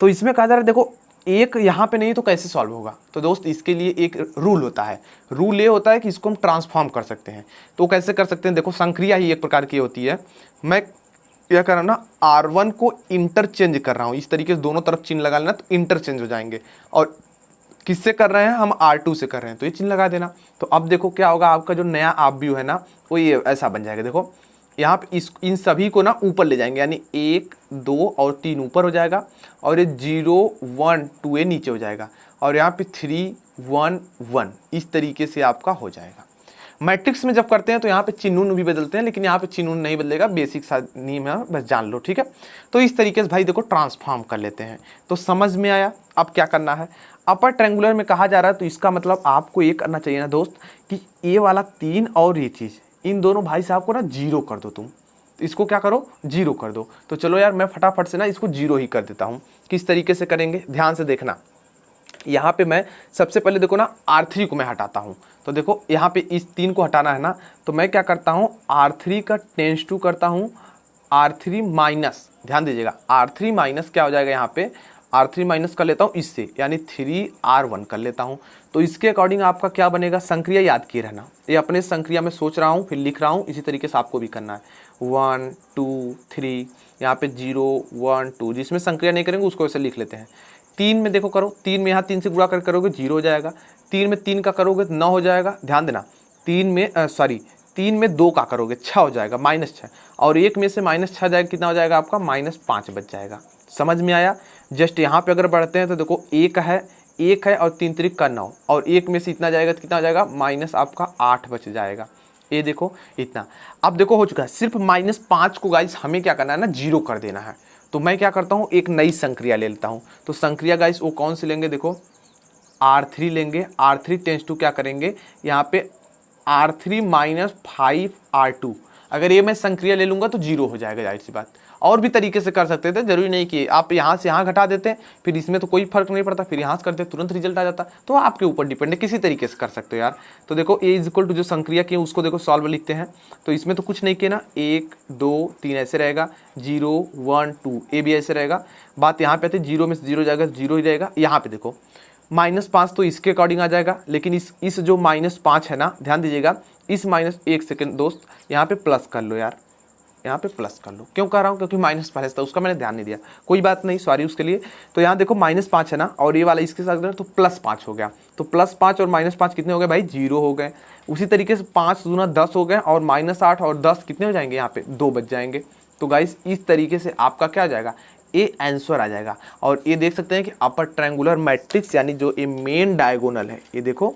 तो इसमें कहा जा रहा है देखो एक यहाँ पे नहीं तो कैसे सॉल्व होगा। तो दोस्त इसके लिए एक रूल होता है, रूल ये होता है कि इसको हम ट्रांसफॉर्म कर सकते हैं। तो कैसे कर सकते हैं, देखो संक्रिया ही एक प्रकार की होती है। मैं क्या कर रहा हूँ ना, R1 को इंटरचेंज कर रहा हूँ, इस तरीके से दोनों तरफ चिन्ह लगा लेना तो इंटरचेंज हो जाएंगे। और किससे कर रहे हैं हम, R2 से कर रहे हैं, तो ये चिन्ह लगा देना। तो अब देखो क्या होगा, आपका जो नया आप व्यू है ना वो ये ऐसा बन जाएगा। देखो यहाँ पे इन सभी को ना ऊपर ले जाएंगे, यानी 1 2 और 3 ऊपर हो जाएगा, और ये 0 1 2 नीचे हो जाएगा, और यहाँ पे 3 1 1 इस तरीके से आपका हो जाएगा। मैट्रिक्स में जब करते हैं तो यहाँ पे चिन्ह भी बदलते हैं, लेकिन यहाँ पे चिन्ह नहीं बदलेगा, बेसिक सा नियम है, बस जान लो, ठीक है। तो इस तरीके से भाई देखो ट्रांसफॉर्म कर लेते हैं। तो समझ में आया। अब क्या करना है, अपर ट्रायंगुलर में कहा जा रहा है, तो इसका मतलब आपको ये करना चाहिए ना दोस्त कि ये वाला 3 और ये चीज़, इन दोनों भाई साहब को ना 0 कर दो। तुम इसको क्या करो, 0 कर दो। तो चलो यार मैं फटाफट से ना इसको 0 ही कर देता हूँ। किस तरीके से करेंगे ध्यान से देखना। यहाँ पे मैं सबसे पहले देखो ना R3 को मैं हटाता हूँ। तो देखो यहाँ पे इस 3 को हटाना है ना, तो मैं क्या करता हूँ, R3 का टेंस टू करता हूँ R3 माइनस, ध्यान दीजिएगा R3 माइनस क्या हो जाएगा, यहाँ पे R3 माइनस कर लेता हूँ इससे, यानी 3R1 कर लेता हूँ। तो इसके अकॉर्डिंग आपका क्या बनेगा, संक्रिया याद किए रहना, ये अपने संक्रिया में सोच रहा हूँ फिर लिख रहा हूँ, इसी तरीके से आपको भी करना है। 1 2 3 यहाँ पे 0 1 2, जिसमें संक्रिया नहीं करेंगे उसको ऐसे लिख लेते हैं। 3 में देखो करो, 3 में यहाँ 3 से गुणा कर करोगे 0 हो जाएगा, 3 में 3 का करोगे 9 हो जाएगा, ध्यान देना। 3 में 2 का करोगे 6 हो जाएगा, -6, और 1 में से -6 जाएगा, कितना हो जाएगा आपका, -5 बच जाएगा। समझ में आया। जस्ट यहाँ पे अगर बढ़ते हैं तो देखो 1 है और 3 त्रिक का 9, और 1 में से इतना जाएगा तो कितना हो जाएगा, माइनस आपका 8 बच जाएगा। ये देखो इतना। अब देखो हो चुका है, सिर्फ -5 को गाइस हमें क्या करना है ना, 0 कर देना है। तो मैं क्या करता हूँ, एक नई संक्रिया ले लेता हूँ। तो संक्रिया गाइस वो कौन सी लेंगे, देखो R3 लेंगे। R3 टेंस टू क्या करेंगे, यहाँ पे R3 माइनस 5R2। अगर ये मैं संक्रिया ले लूँगा तो 0 हो जाएगा, जाहिर सी बात। और भी तरीके से कर सकते थे, जरूरी नहीं कि आप यहाँ से यहाँ घटा देते हैं, फिर इसमें तो कोई फर्क नहीं पड़ता, फिर यहाँ से करते तुरंत रिजल्ट आ जाता। तो आपके ऊपर डिपेंड है, किसी तरीके से कर सकते हो यार। तो देखो ए इज इक्वल टू जो संक्रिया की उसको देखो सॉल्व लिखते हैं। तो इसमें तो कुछ नहीं किया ना, 1 2 3 ऐसे रहेगा, 0 1 2 ए भी ऐसे रहेगा। बात यहाँ पे आती है, 0 में से 0 जाएगा 0 ही रहेगा। यहाँ पे देखो -5 तो इसके अकॉर्डिंग आ जाएगा, लेकिन इस जो -5 है ना, ध्यान दीजिएगा, इस -1 सेकेंड दोस्त यहाँ पे प्लस कर लो यार, यहाँ पे प्लस कर लो। क्यों कर रहा हूँ, क्योंकि माइनस पहले था, उसका मैंने ध्यान नहीं दिया, कोई बात नहीं, सॉरी उसके लिए। तो यहाँ देखो -5 है ना, और ये वाला इसके साथ तो +5 हो गया। तो +5 और -5 कितने हो गए भाई, 0 हो गए। उसी तरीके से 5 दूना 10 हो गए, और -8 और 10 कितने हो जाएंगे, यहाँ पे 2 बच जाएंगे। तो गाइस इस तरीके से आपका क्या आ जाएगा, ये आंसर आ जाएगा। और ये देख सकते हैं कि अपर ट्रायंगुलर मैट्रिक्स, यानी जो ये मेन डायगोनल है, ये देखो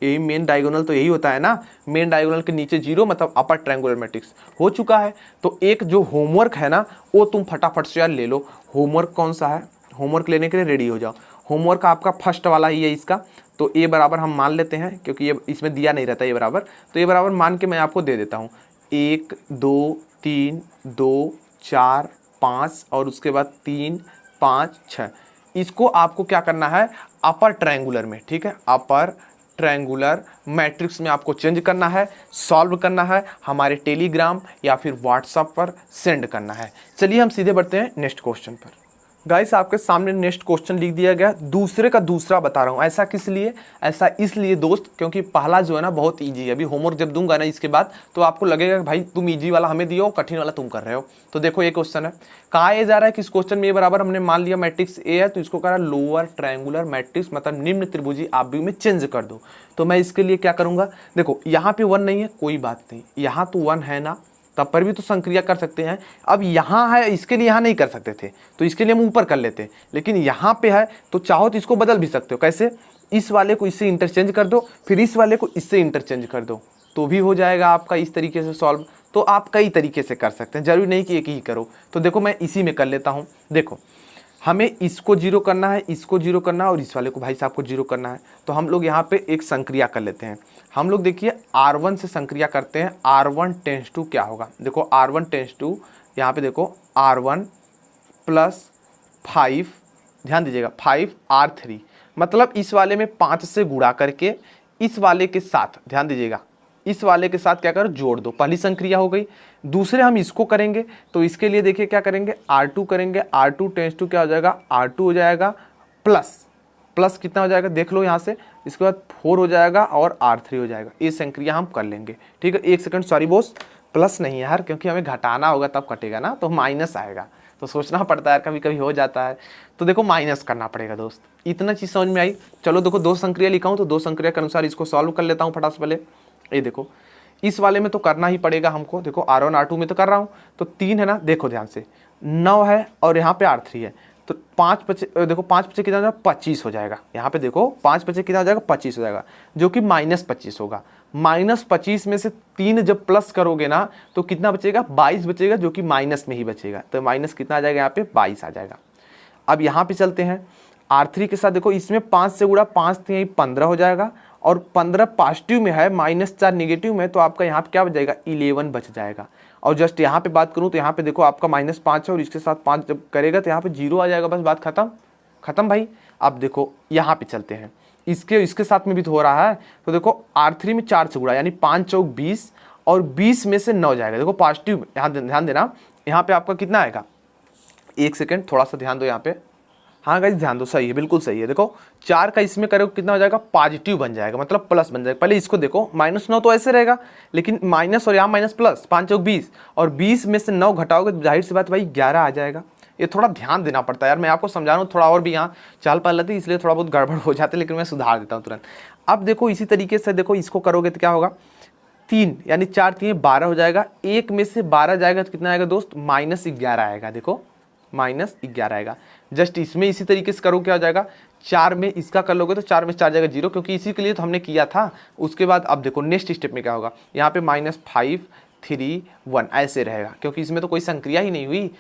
ये मेन डायगोनल तो यही होता है ना, मेन डायगोनल के नीचे 0 मतलब अपर ट्रायंगुलर मैट्रिक्स हो चुका है। तो एक जो होमवर्क है ना, वो तुम फटाफट से यार ले लो। होमवर्क कौन सा है, होमवर्क लेने के लिए रेडी हो जाओ। होमवर्क आपका फर्स्ट वाला ही है इसका, तो ए बराबर हम मान लेते हैं क्योंकि ये इसमें दिया नहीं रहता ए बराबर, तो ए बराबर मान के मैं आपको दे देता हूँ 1 2 3 2 4 5 और उसके बाद 3 5 6। इसको आपको क्या करना है अपर ट्रायंगुलर में, ठीक है, अपर ट्रायंगुलर मैट्रिक्स में आपको चेंज करना है, सॉल्व करना है, हमारे टेलीग्राम या फिर व्हाट्सएप पर सेंड करना है। चलिए हम सीधे बढ़ते हैं नेक्स्ट क्वेश्चन पर। गाइस आपके सामने नेक्स्ट क्वेश्चन लिख दिया गया, दूसरे का दूसरा बता रहा हूँ। ऐसा किस लिए? ऐसा इसलिए दोस्त क्योंकि पहला जो है ना बहुत इजी है। अभी होमवर्क जब दूंगा ना इसके बाद तो आपको लगेगा कि भाई तुम इजी वाला हमें दियो, कठिन वाला तुम कर रहे हो। तो देखो ये क्वेश्चन है, कहा ये जा रहा है कि इस क्वेश्चन में ए बराबर हमने मान लिया मैट्रिक्स ए है, तो इसको कह रहा है लोअर ट्रायंगुलर मैट्रिक्स मतलब निम्न त्रिभुजी आव्यूह में चेंज कर दो। तो मैं इसके लिए क्या करूंगा, देखो यहाँ पे 1 नहीं है कोई बात नहीं, यहाँ तो 1 है ना, तब पर भी तो संक्रिया कर सकते हैं। अब यहाँ है इसके लिए यहाँ नहीं कर सकते थे तो इसके लिए हम ऊपर कर लेते, लेकिन यहाँ पे है तो चाहो तो इसको बदल भी सकते हो। कैसे? इस वाले को इससे इंटरचेंज कर दो, फिर इस वाले को इससे इंटरचेंज कर दो, तो भी हो जाएगा आपका इस तरीके से सॉल्व। तो आप कई तरीके से कर सकते हैं, जरूरी नहीं कि एक ही करो। तो देखो मैं इसी में कर लेता हूँ। देखो हमें इसको जीरो करना है, इसको जीरो करना है और इस वाले को भाई साहब को जीरो करना है। तो हम लोग यहाँ पे एक संक्रिया कर लेते हैं। हम लोग देखिए R1 से संक्रिया करते हैं। R1 टेंस टू क्या होगा, देखो R1 टेंस टू यहाँ पे देखो R1 प्लस 5, ध्यान दीजिएगा 5R3, मतलब इस वाले में 5 से गुणा करके इस वाले के साथ, ध्यान दीजिएगा इस वाले के साथ क्या करो जोड़ दो, पहली संक्रिया हो गई। दूसरे हम इसको करेंगे तो इसके लिए देखिए क्या करेंगे R2 करेंगे, R2 टेंस टू क्या हो जाएगा R2 हो जाएगा प्लस कितना हो जाएगा देख लो यहाँ से, इसके बाद 4 हो जाएगा और R3 हो जाएगा। ये संक्रिया हम कर लेंगे, ठीक है। एक सेकंड, सॉरी बॉस, प्लस नहीं है यार क्योंकि हमें घटाना होगा तब कटेगा ना, तो माइनस आएगा, तो सोचना पड़ता है यार, कभी कभी हो जाता है। तो देखो माइनस करना पड़ेगा दोस्त, इतना चीज़ समझ में आई। चलो देखो 2 संक्रिया लिखा हूँ तो 2 संक्रिया के अनुसार इसको सॉल्व कर लेता हूँ फटाक से। पहले ये देखो इस वाले में तो करना ही पड़ेगा हमको, देखो R1 R2 में तो कर रहा हूँ, तो 3 है ना, देखो ध्यान से 9 है और यहाँ पे R3 है, तो 5 बचे, देखो 5 बचे कितना हो जाएगा 25 हो जाएगा। यहाँ पे देखो 5 बचे कितना हो जाएगा 25 हो जाएगा, जो कि -25 होगा। -25 में से 3 जब प्लस करोगे ना तो कितना बचेगा 22 बचेगा, जो कि माइनस में ही बचेगा। तो माइनस कितना आ जाएगा यहाँ पे 22 आ जाएगा। अब यहाँ पे चलते हैं R3 के साथ, देखो इसमें 5 से गुणा 5 3 15 हो जाएगा और 15 पॉजिटिव में है, -4 निगेटिव में, तो आपका यहाँ पे क्या बच जाएगा 11 बच जाएगा। और जस्ट यहाँ पे बात करूँ तो यहाँ पे देखो आपका -5 है और इसके साथ 5 जब करेगा तो यहाँ पे 0 आ जाएगा, बस बात खत्म भाई। अब देखो यहाँ पे चलते हैं, इसके साथ में भी तो हो रहा है। तो देखो R3 में 4 से गुणा यानी 5 चौक 20 और 20 में से 9 जाएगा, देखो पॉजिटिव, यहाँ ध्यान देना, यहाँ पे आपका कितना आएगा, एक सेकेंड थोड़ा सा ध्यान दो यहाँ पे, हाँ गाइस ध्यान दो, सही है, बिल्कुल सही है। देखो 4 का इसमें करोगे कितना हो जाएगा पॉजिटिव बन जाएगा, मतलब प्लस बन जाएगा। पहले इसको देखो -9 तो ऐसे रहेगा, लेकिन माइनस और यहाँ माइनस प्लस, 5 चौक 20 और 20 में से 9 घटाओगे तो जाहिर सी बात भाई 11 आ जाएगा। ये थोड़ा ध्यान देना पड़ता है यार, मैं आपको समझा रहा हूँ, थोड़ा और भी यहाँ चाल पा लेती इसलिए थोड़ा बहुत गड़बड़ हो जाते, लेकिन मैं सुधार देता हूँ तुरंत। अब देखो इसी तरीके से देखो इसको करोगे तो क्या होगा, 3 यानी 4 3 12 हो जाएगा, 1 में से 12 जाएगा तो कितना आएगा दोस्त -11 आएगा, देखो -11 आएगा। जस्ट इसमें इसी तरीके से करो क्या हो जाएगा, 4 में इसका कर लोगे तो 4 में 4 जाएगा 0, क्योंकि इसी के लिए तो हमने किया था। उसके बाद अब देखो नेक्स्ट स्टेप में क्या होगा, यहाँ पे -5 3 1 ऐसे रहेगा, क्योंकि इसमें तो कोई संक्रिया ही नहीं हुई।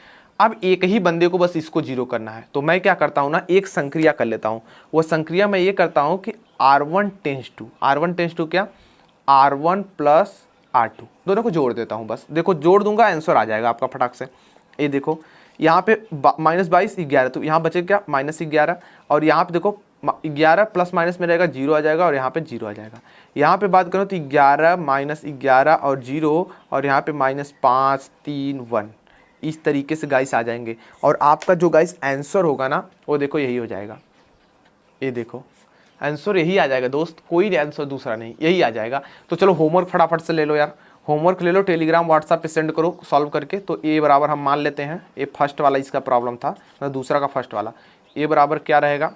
अब एक ही बंदे को बस इसको 0 करना है, तो मैं क्या करता हूँ ना, एक संक्रिया कर लेता हूँ। वो संक्रिया मैं ये करता हूँ कि R1 टेंस टू क्या R1 प्लस R2 दोनों को जोड़ देता हूँ। बस देखो जोड़ दूंगा आंसर आ जाएगा आपका फटाक से। ये देखो यहाँ पे -22 11, तो यहाँ बचे क्या -11 और यहाँ पे देखो 11 प्लस माइनस में रहेगा 0 आ जाएगा और यहाँ पे 0 आ जाएगा। यहाँ पे बात करो तो 11 -11 और 0 और यहाँ पे -5 3 1, इस तरीके से गाइस आ जाएंगे। और आपका जो गाइस आंसर होगा ना वो देखो यही हो जाएगा, ये देखो आंसर यही आ जाएगा दोस्त, कोई आंसर दूसरा नहीं, यही आ जाएगा। तो चलो होमवर्क फटाफट से ले लो यार, होमवर्क ले लो, टेलीग्राम व्हाट्सएप पे सेंड करो सॉल्व करके। तो ए बराबर हम मान लेते हैं, ये फर्स्ट वाला इसका प्रॉब्लम था, मतलब दूसरा का फर्स्ट वाला। ए बराबर क्या रहेगा,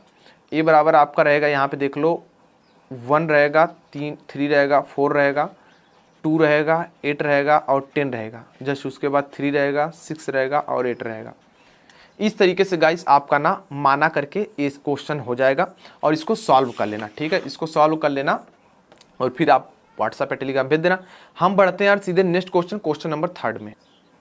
ए बराबर आपका रहेगा यहाँ पे देख लो 1 रहेगा, 3 रहेगा, 4 रहेगा, 2 रहेगा, 8 रहेगा और 10 रहेगा। जस्ट उसके बाद 3 रहेगा, 6 रहेगा और 8 रहेगा। इस तरीके से गाइस आपका ना माना करके ये क्वेश्चन हो जाएगा और इसको सॉल्व कर लेना, ठीक है। इसको सॉल्व कर लेना और फिर आप व्हाट्सएप पे टेलीग्राम भेज देना। हम बढ़ते हैं यार सीधे नेक्स्ट क्वेश्चन नंबर 3 में।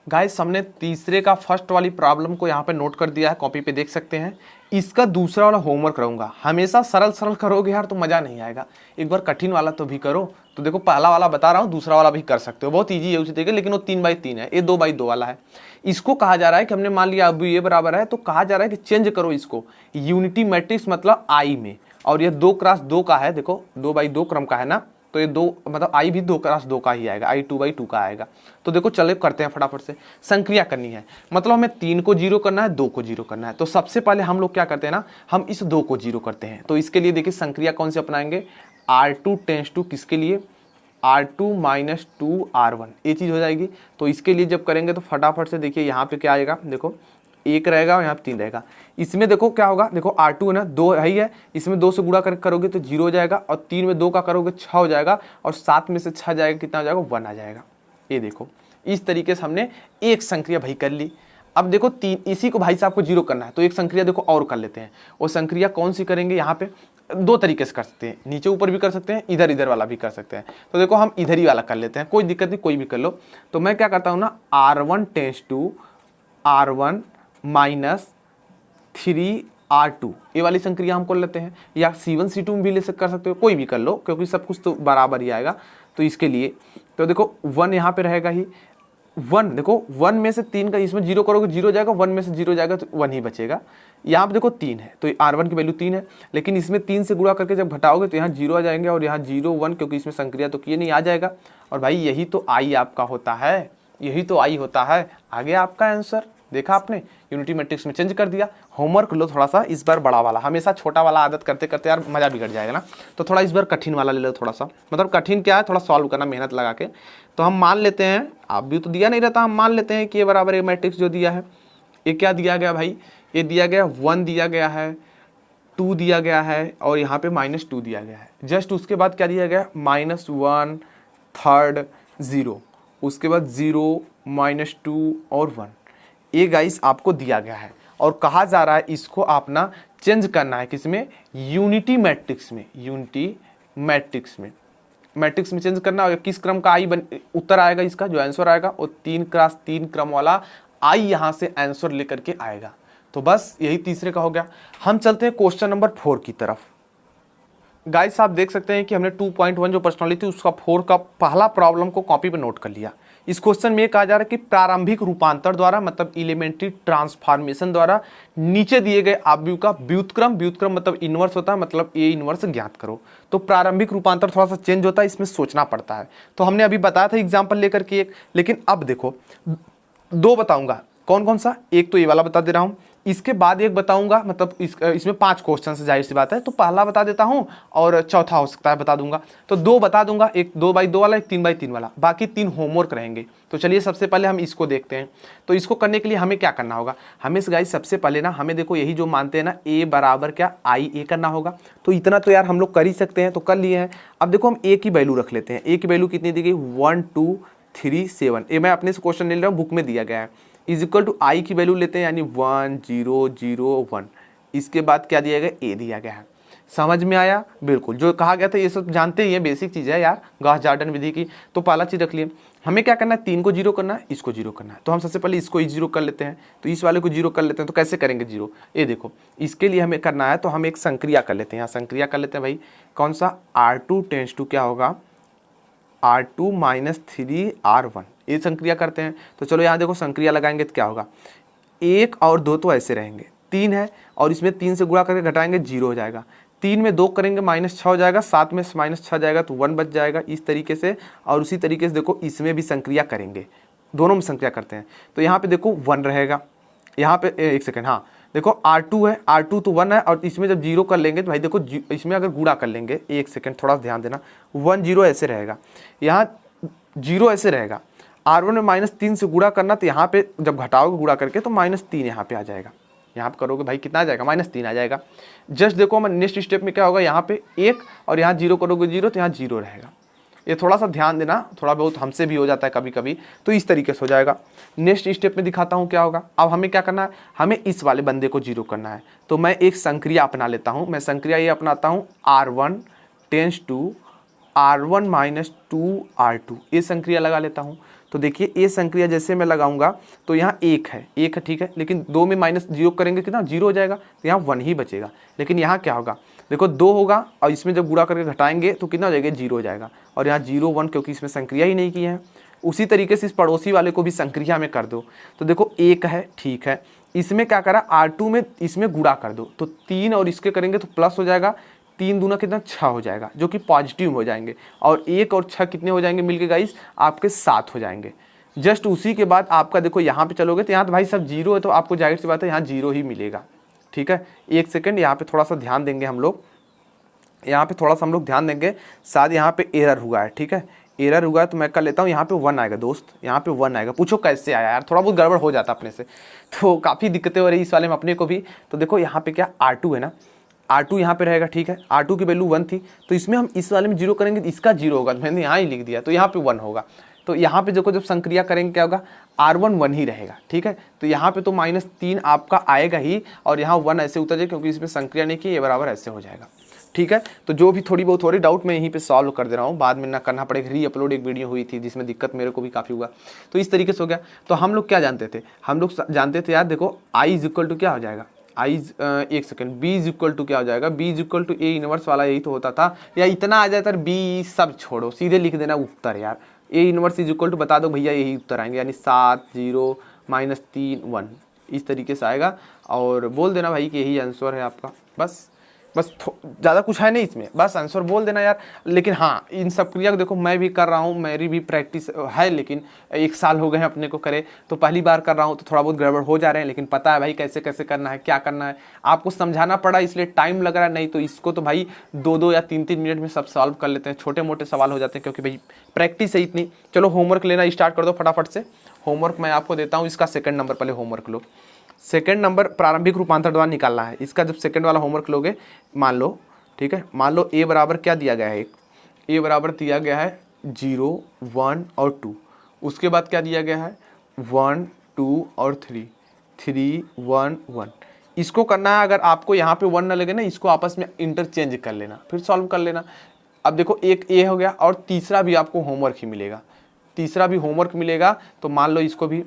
गाइस हमने तीसरे का फर्स्ट वाली प्रॉब्लम को यहाँ पे नोट कर दिया है, कॉपी पे देख सकते हैं। इसका दूसरा वाला होमवर्क रहूँगा। हमेशा सरल सरल करोगे यार तो मज़ा नहीं आएगा, एक बार कठिन वाला तो भी करो। तो देखो पहला वाला बता रहा हूँ, दूसरा वाला भी कर सकते हो, बहुत ईजी है उसी तरीके, लेकिन वो 3x3 है, ये 2x2 वाला है। इसको कहा जा रहा है कि हमने मान लिया अब ये बराबर है, तो कहा जा रहा है कि चेंज करो इसको यूनिटी मैट्रिक्स मतलब आई में, और ये 2x2 का है, देखो 2x2 क्रम का है ना, तो ये 2 मतलब आई भी 2x2 का ही आएगा, आई 2x2 का आएगा। तो देखो चले करते हैं फटाफट से, संक्रिया करनी है, मतलब हमें 3 को 0 करना है, 2 को 0 करना है। तो सबसे पहले हम लोग क्या करते हैं ना, हम इस 2 को 0 करते हैं। तो इसके लिए देखिए संक्रिया कौन सी अपनाएंगे, R2 टेंस टू किसके लिए, R2 माइनस 2R1, ये चीज़ हो जाएगी। तो इसके लिए जब करेंगे तो फटाफट से देखिए यहाँ पे क्या आएगा, देखो 1 रहेगा और यहाँ पे 3 रहेगा। इसमें देखो क्या होगा, देखो R2 है ना 2 है ही है, इसमें 2 से गुणा कर करोगे तो 0 हो जाएगा, और 3 में 2 का करोगे 6 हो जाएगा, और 7 में से 6 जाएगा कितना हो जाएगा, 1 आ जाएगा। ये देखो इस तरीके से हमने एक संक्रिया भाई कर ली। अब देखो 3, इसी को भाई साहब को 0 करना है, तो एक संक्रिया देखो और कर लेते हैं। वो संक्रिया कौन सी करेंगे, यहाँ पे 2 तरीके से कर सकते हैं, नीचे ऊपर भी कर सकते हैं, इधर इधर वाला भी कर सकते हैं। तो देखो हम इधर ही वाला कर लेते हैं, कोई दिक्कत नहीं, कोई भी कर लो। तो मैं क्या करता हूँ ना, R1 tense to R1 minus 3R2, ये वाली संक्रिया हम कर लेते हैं, या C1 C2 में भी ले कर सकते हो, कोई भी कर लो, क्योंकि सब कुछ तो बराबर ही आएगा। तो इसके लिए तो देखो 1 यहाँ पे रहेगा ही, 1 देखो 1 में से 3 का इसमें 0 करोगे 0 जाएगा, 1 में से 0 जाएगा तो 1 ही बचेगा। यहाँ पे देखो 3 है, तो R1 की वैल्यू 3 है, लेकिन इसमें 3 से गुणा करके जब घटाओगे तो यहाँ 0 आ जाएंगे, और यहाँ 0 1, क्योंकि इसमें संक्रिया तो किए नहीं, आ जाएगा। और भाई यही तो आई आपका होता है, यही तो आई होता है। आ गया आपका आंसर, देखा आपने, यूनिटी मैट्रिक्स में चेंज कर दिया। होमवर्क लो थोड़ा सा इस बार बड़ा वाला, हमेशा छोटा वाला आदत करते करते यार मजा बिगड़ जाएगा ना, तो थोड़ा इस बार कठिन वाला ले लो थोड़ा सा, मतलब कठिन क्या है, थोड़ा सॉल्व करना मेहनत लगा के। तो हम मान लेते हैं, आप भी तो दिया नहीं रहता, हम मान लेते हैं कि ये बराबर ये मैट्रिक्स जो दिया है, ये क्या दिया गया भाई, ये दिया गया 1 दिया गया है, 2 दिया गया है, और यहाँ पे -2 दिया गया है। जस्ट उसके बाद क्या दिया गया, -1 3 0, उसके बाद 0 -2 और 1, ये गाइस आपको दिया गया है, और कहा जा रहा है इसको आप ना चेंज करना है किसमें, यूनिटी मैट्रिक्स में, यूनिटी मैट्रिक्स में चेंज करना है। किस क्रम का आई उत्तर आएगा, इसका जो आंसर आएगा वो 3x3 क्रम वाला आई यहाँ से आंसर लेकर के आएगा। तो बस यही तीसरे का हो गया। हम चलते हैं क्वेश्चन नंबर 4 की तरफ। गाइस आप देख सकते हैं कि हमने 2.1 जो प्रश्नावली थी उसका 4 का पहला प्रॉब्लम को कॉपी पे नोट कर लिया। इस क्वेश्चन में कहा जा रहा है कि प्रारंभिक रूपांतर द्वारा मतलब एलिमेंट्री ट्रांसफॉर्मेशन द्वारा नीचे दिए गए आव्यूह का व्युत्क्रम मतलब इनवर्स होता है, मतलब ए इनवर्स ज्ञात करो। तो प्रारंभिक रूपांतर थोड़ा सा चेंज होता है, इसमें सोचना पड़ता है। तो हमने अभी बताया था एग्जाम्पल लेकर के एक, लेकिन अब देखो 2 बताऊंगा, कौन कौन सा, एक तो ये वाला बता दे रहा हूँ, इसके बाद एक बताऊंगा, मतलब इसमें 5 क्वेश्चन से जाहिर सी बात है, तो पहला बता देता हूं और चौथा हो सकता है बता दूंगा। तो 2 बता दूंगा, एक 2x2 वाला, एक 3x3 वाला, बाकी 3 होमवर्क रहेंगे। तो चलिए सबसे पहले हम इसको देखते हैं। तो इसको करने के लिए हमें क्या करना होगा, हमें गाइस सबसे पहले ना हमें देखो यही जो मानते हैं ना, a बराबर क्या आई ए करना होगा। तो इतना तो यार हम लोग कर ही सकते हैं, तो कर लिए हैं। अब देखो हम a की वैल्यू रख लेते हैं। a की वैल्यू कितनी दी गई, 1 2 3 7, ये मैं अपने से क्वेश्चन ले रहा हूँ, बुक में दिया गया है। इज इक्वल टू आई की वैल्यू लेते हैं, यानी 1 0 0 1। इसके बाद क्या दिया गया, ए दिया गया है। समझ में आया, बिल्कुल जो कहा गया था ये सब जानते ही है, बेसिक चीज़ है यार गॉस जॉर्डन विधि की। तो पहला चीज़ रख लिए, हमें क्या करना है, 3 को 0 करना है, इसको 0 करना है। तो हम सबसे पहले इसको 0 कर लेते हैं, तो इस वाले को 0 कर लेते हैं। तो कैसे करेंगे 0, ये देखो इसके लिए हमें करना है, तो हम एक संक्रिया कर लेते हैं, यहाँ संक्रिया कर लेते हैं भाई। कौन सा, R2 टेंस टू क्या होगा, R2 माइनस 3R1, ये संक्रिया करते हैं। तो चलो यहाँ देखो संक्रिया लगाएंगे तो क्या होगा, 1 और 2 तो ऐसे रहेंगे, 3 है और इसमें 3 से गुणा करके घटाएंगे 0 हो जाएगा, 3 में 2 करेंगे -6 हो जाएगा, 7 में -6 जाएगा तो 1 बच जाएगा, इस तरीके से। और उसी तरीके से देखो इसमें भी संक्रिया करेंगे, दोनों में संक्रिया करते हैं। तो यहाँ पे देखो 1 रहेगा, यहाँ पे एक सेकेंड, हाँ देखो R2 है, R2 तो 1 है, और इसमें जब 0 कर लेंगे तो भाई देखो इसमें अगर गुणा कर लेंगे, एक सेकेंड थोड़ा ध्यान देना, 1 0 ऐसे रहेगा, यहाँ 0 ऐसे रहेगा। R1 में -3 से गुणा करना, तो यहाँ पे जब घटाओगे गुणा करके तो -3 यहाँ पे आ जाएगा, यहाँ पे करोगे भाई कितना आ जाएगा, -3 आ जाएगा। जस्ट देखो मैं नेक्स्ट स्टेप में क्या होगा, यहाँ पे 1 और यहाँ 0 करोगे 0, तो यहाँ 0 रहेगा। ये थोड़ा सा ध्यान देना, थोड़ा बहुत हमसे भी हो जाता है कभी कभी, तो इस तरीके से हो जाएगा। नेक्स्ट स्टेप में दिखाता हूँ क्या होगा। अब हमें क्या करना है, हमें इस वाले बंदे को 0 करना है। तो मैं एक संक्रिया अपना लेता हूँ, मैं संक्रिया ये अपनाता हूँ, R1 tense to R1 minus 2R2, ये संक्रिया लगा लेता हूँ। तो देखिए ये संक्रिया जैसे मैं लगाऊंगा तो यहाँ एक है ठीक है, लेकिन 2 में माइनस 0 करेंगे कितना 0 हो जाएगा, तो यहाँ 1 ही बचेगा। लेकिन यहाँ क्या होगा, देखो 2 होगा और इसमें जब गुणा करके घटाएंगे तो कितना हो जाएगा 0 हो जाएगा, और यहाँ 0 1 क्योंकि इसमें संक्रिया ही नहीं की है। उसी तरीके से इस पड़ोसी वाले को भी संक्रिया में कर दो, तो देखो 1 है, ठीक है, इसमें क्या करा R2 में इसमें गुणा कर दो, तो 3 और इसके करेंगे तो प्लस हो जाएगा, 3 दूना कितना 6 हो जाएगा, जो कि पॉजिटिव हो जाएंगे, और 1 और 6 कितने हो जाएंगे मिलके गाइस, आपके 7 हो जाएंगे। जस्ट उसी के बाद आपका देखो यहाँ पे चलोगे तो यहाँ तो भाई सब 0 है, तो आपको जाहिर सी बात है यहाँ 0 ही मिलेगा। ठीक है, एक सेकेंड यहाँ पे थोड़ा सा ध्यान देंगे हम लोग, यहाँ पे थोड़ा सा हम लोग ध्यान देंगे, शायद यहाँ पे एरर हुआ है। ठीक है, एरर हुआ है तो मैं कर लेता हूँ, यहाँ पे 1 आएगा दोस्त, यहाँ पे 1 आएगा। पूछो कैसे आया यार, थोड़ा बहुत गड़बड़ हो जाता अपने से, तो काफ़ी दिक्कतें हो रही इस वाले में अपने को भी। तो देखो यहाँ पे क्या R2 है ना, R2 यहाँ पे रहेगा। ठीक है, R2 की वैल्यू 1 थी, तो इसमें हम इस वाले में 0 करेंगे तो इसका 0 होगा, मैंने यहाँ ही लिख दिया, तो यहाँ पे 1 होगा। तो यहाँ पे देखो जब संक्रिया करेंगे क्या होगा, R1 1 ही रहेगा। ठीक है, तो यहाँ पे तो -3 आपका आएगा ही, और यहाँ 1 ऐसे उतर जाए क्योंकि इसमें संक्रिया नहीं की, ये बराबर ऐसे हो जाएगा। ठीक है, तो जो भी थोड़ी बहुत हो रही डाउट मैं यहीं पे सॉल्व कर दे रहा हूँ, बाद में ना करना पड़ेगा। री अपलोड एक वीडियो हुई थी जिसमें दिक्कत मेरे को भी काफ़ी हुआ, तो इस तरीके से हो गया। तो हम लोग क्या जानते थे, हम लोग जानते थे यार, देखो I इज इक्वल टू क्या हो जाएगा, एक second, B is equal to क्या हो जाएगा, B is equal to A inverse वाला यही तो होता था, या इतना आ जाता है B सब छोड़ो, सीधे लिख देना उत्तर यार, A inverse is equal to बता दो भैया, यही उत्तर आएंगे, यानी 7 0 -3 1 इस तरीके से आएगा, और बोल देना भाई कि यही आंसर है आपका। बस ज़्यादा कुछ है नहीं इसमें, बस आंसर बोल देना यार। लेकिन हाँ, इन सब क्रिया को देखो मैं भी कर रहा हूँ, मेरी भी प्रैक्टिस है, लेकिन 1 साल हो गए हैं अपने को करे, तो पहली बार कर रहा हूँ तो थोड़ा बहुत गड़बड़ हो जा रहे हैं, लेकिन पता है भाई कैसे कैसे करना है, क्या करना है, आपको समझाना पड़ा इसलिए टाइम लग रहा है, नहीं तो इसको तो भाई 2-2 या 3-3 मिनट में सब सॉल्व कर लेते हैं, छोटे मोटे सवाल हो जाते हैं क्योंकि भाई प्रैक्टिस है इतनी। चलो होमवर्क लेना स्टार्ट कर दो फटाफट से। होमवर्क मैं आपको देता हूँ, इसका सेकंड नंबर, पहले होमवर्क लो। सेकंड नंबर प्रारंभिक रूपांतर द्वारा निकालना है, इसका जब सेकंड वाला होमवर्क लोगे, मान लो, ठीक है, मान लो A बराबर क्या दिया गया है, A बराबर दिया गया है 0 1 और 2, उसके बाद क्या दिया गया है 1 2 और 3 3 1 1। इसको करना है, अगर आपको यहाँ पे 1 ना लगे ना, इसको आपस में इंटरचेंज कर लेना, फिर सॉल्व कर लेना। अब देखो एक A हो गया, और तीसरा भी आपको होमवर्क ही मिलेगा, तीसरा भी होमवर्क मिलेगा। तो मान लो इसको भी,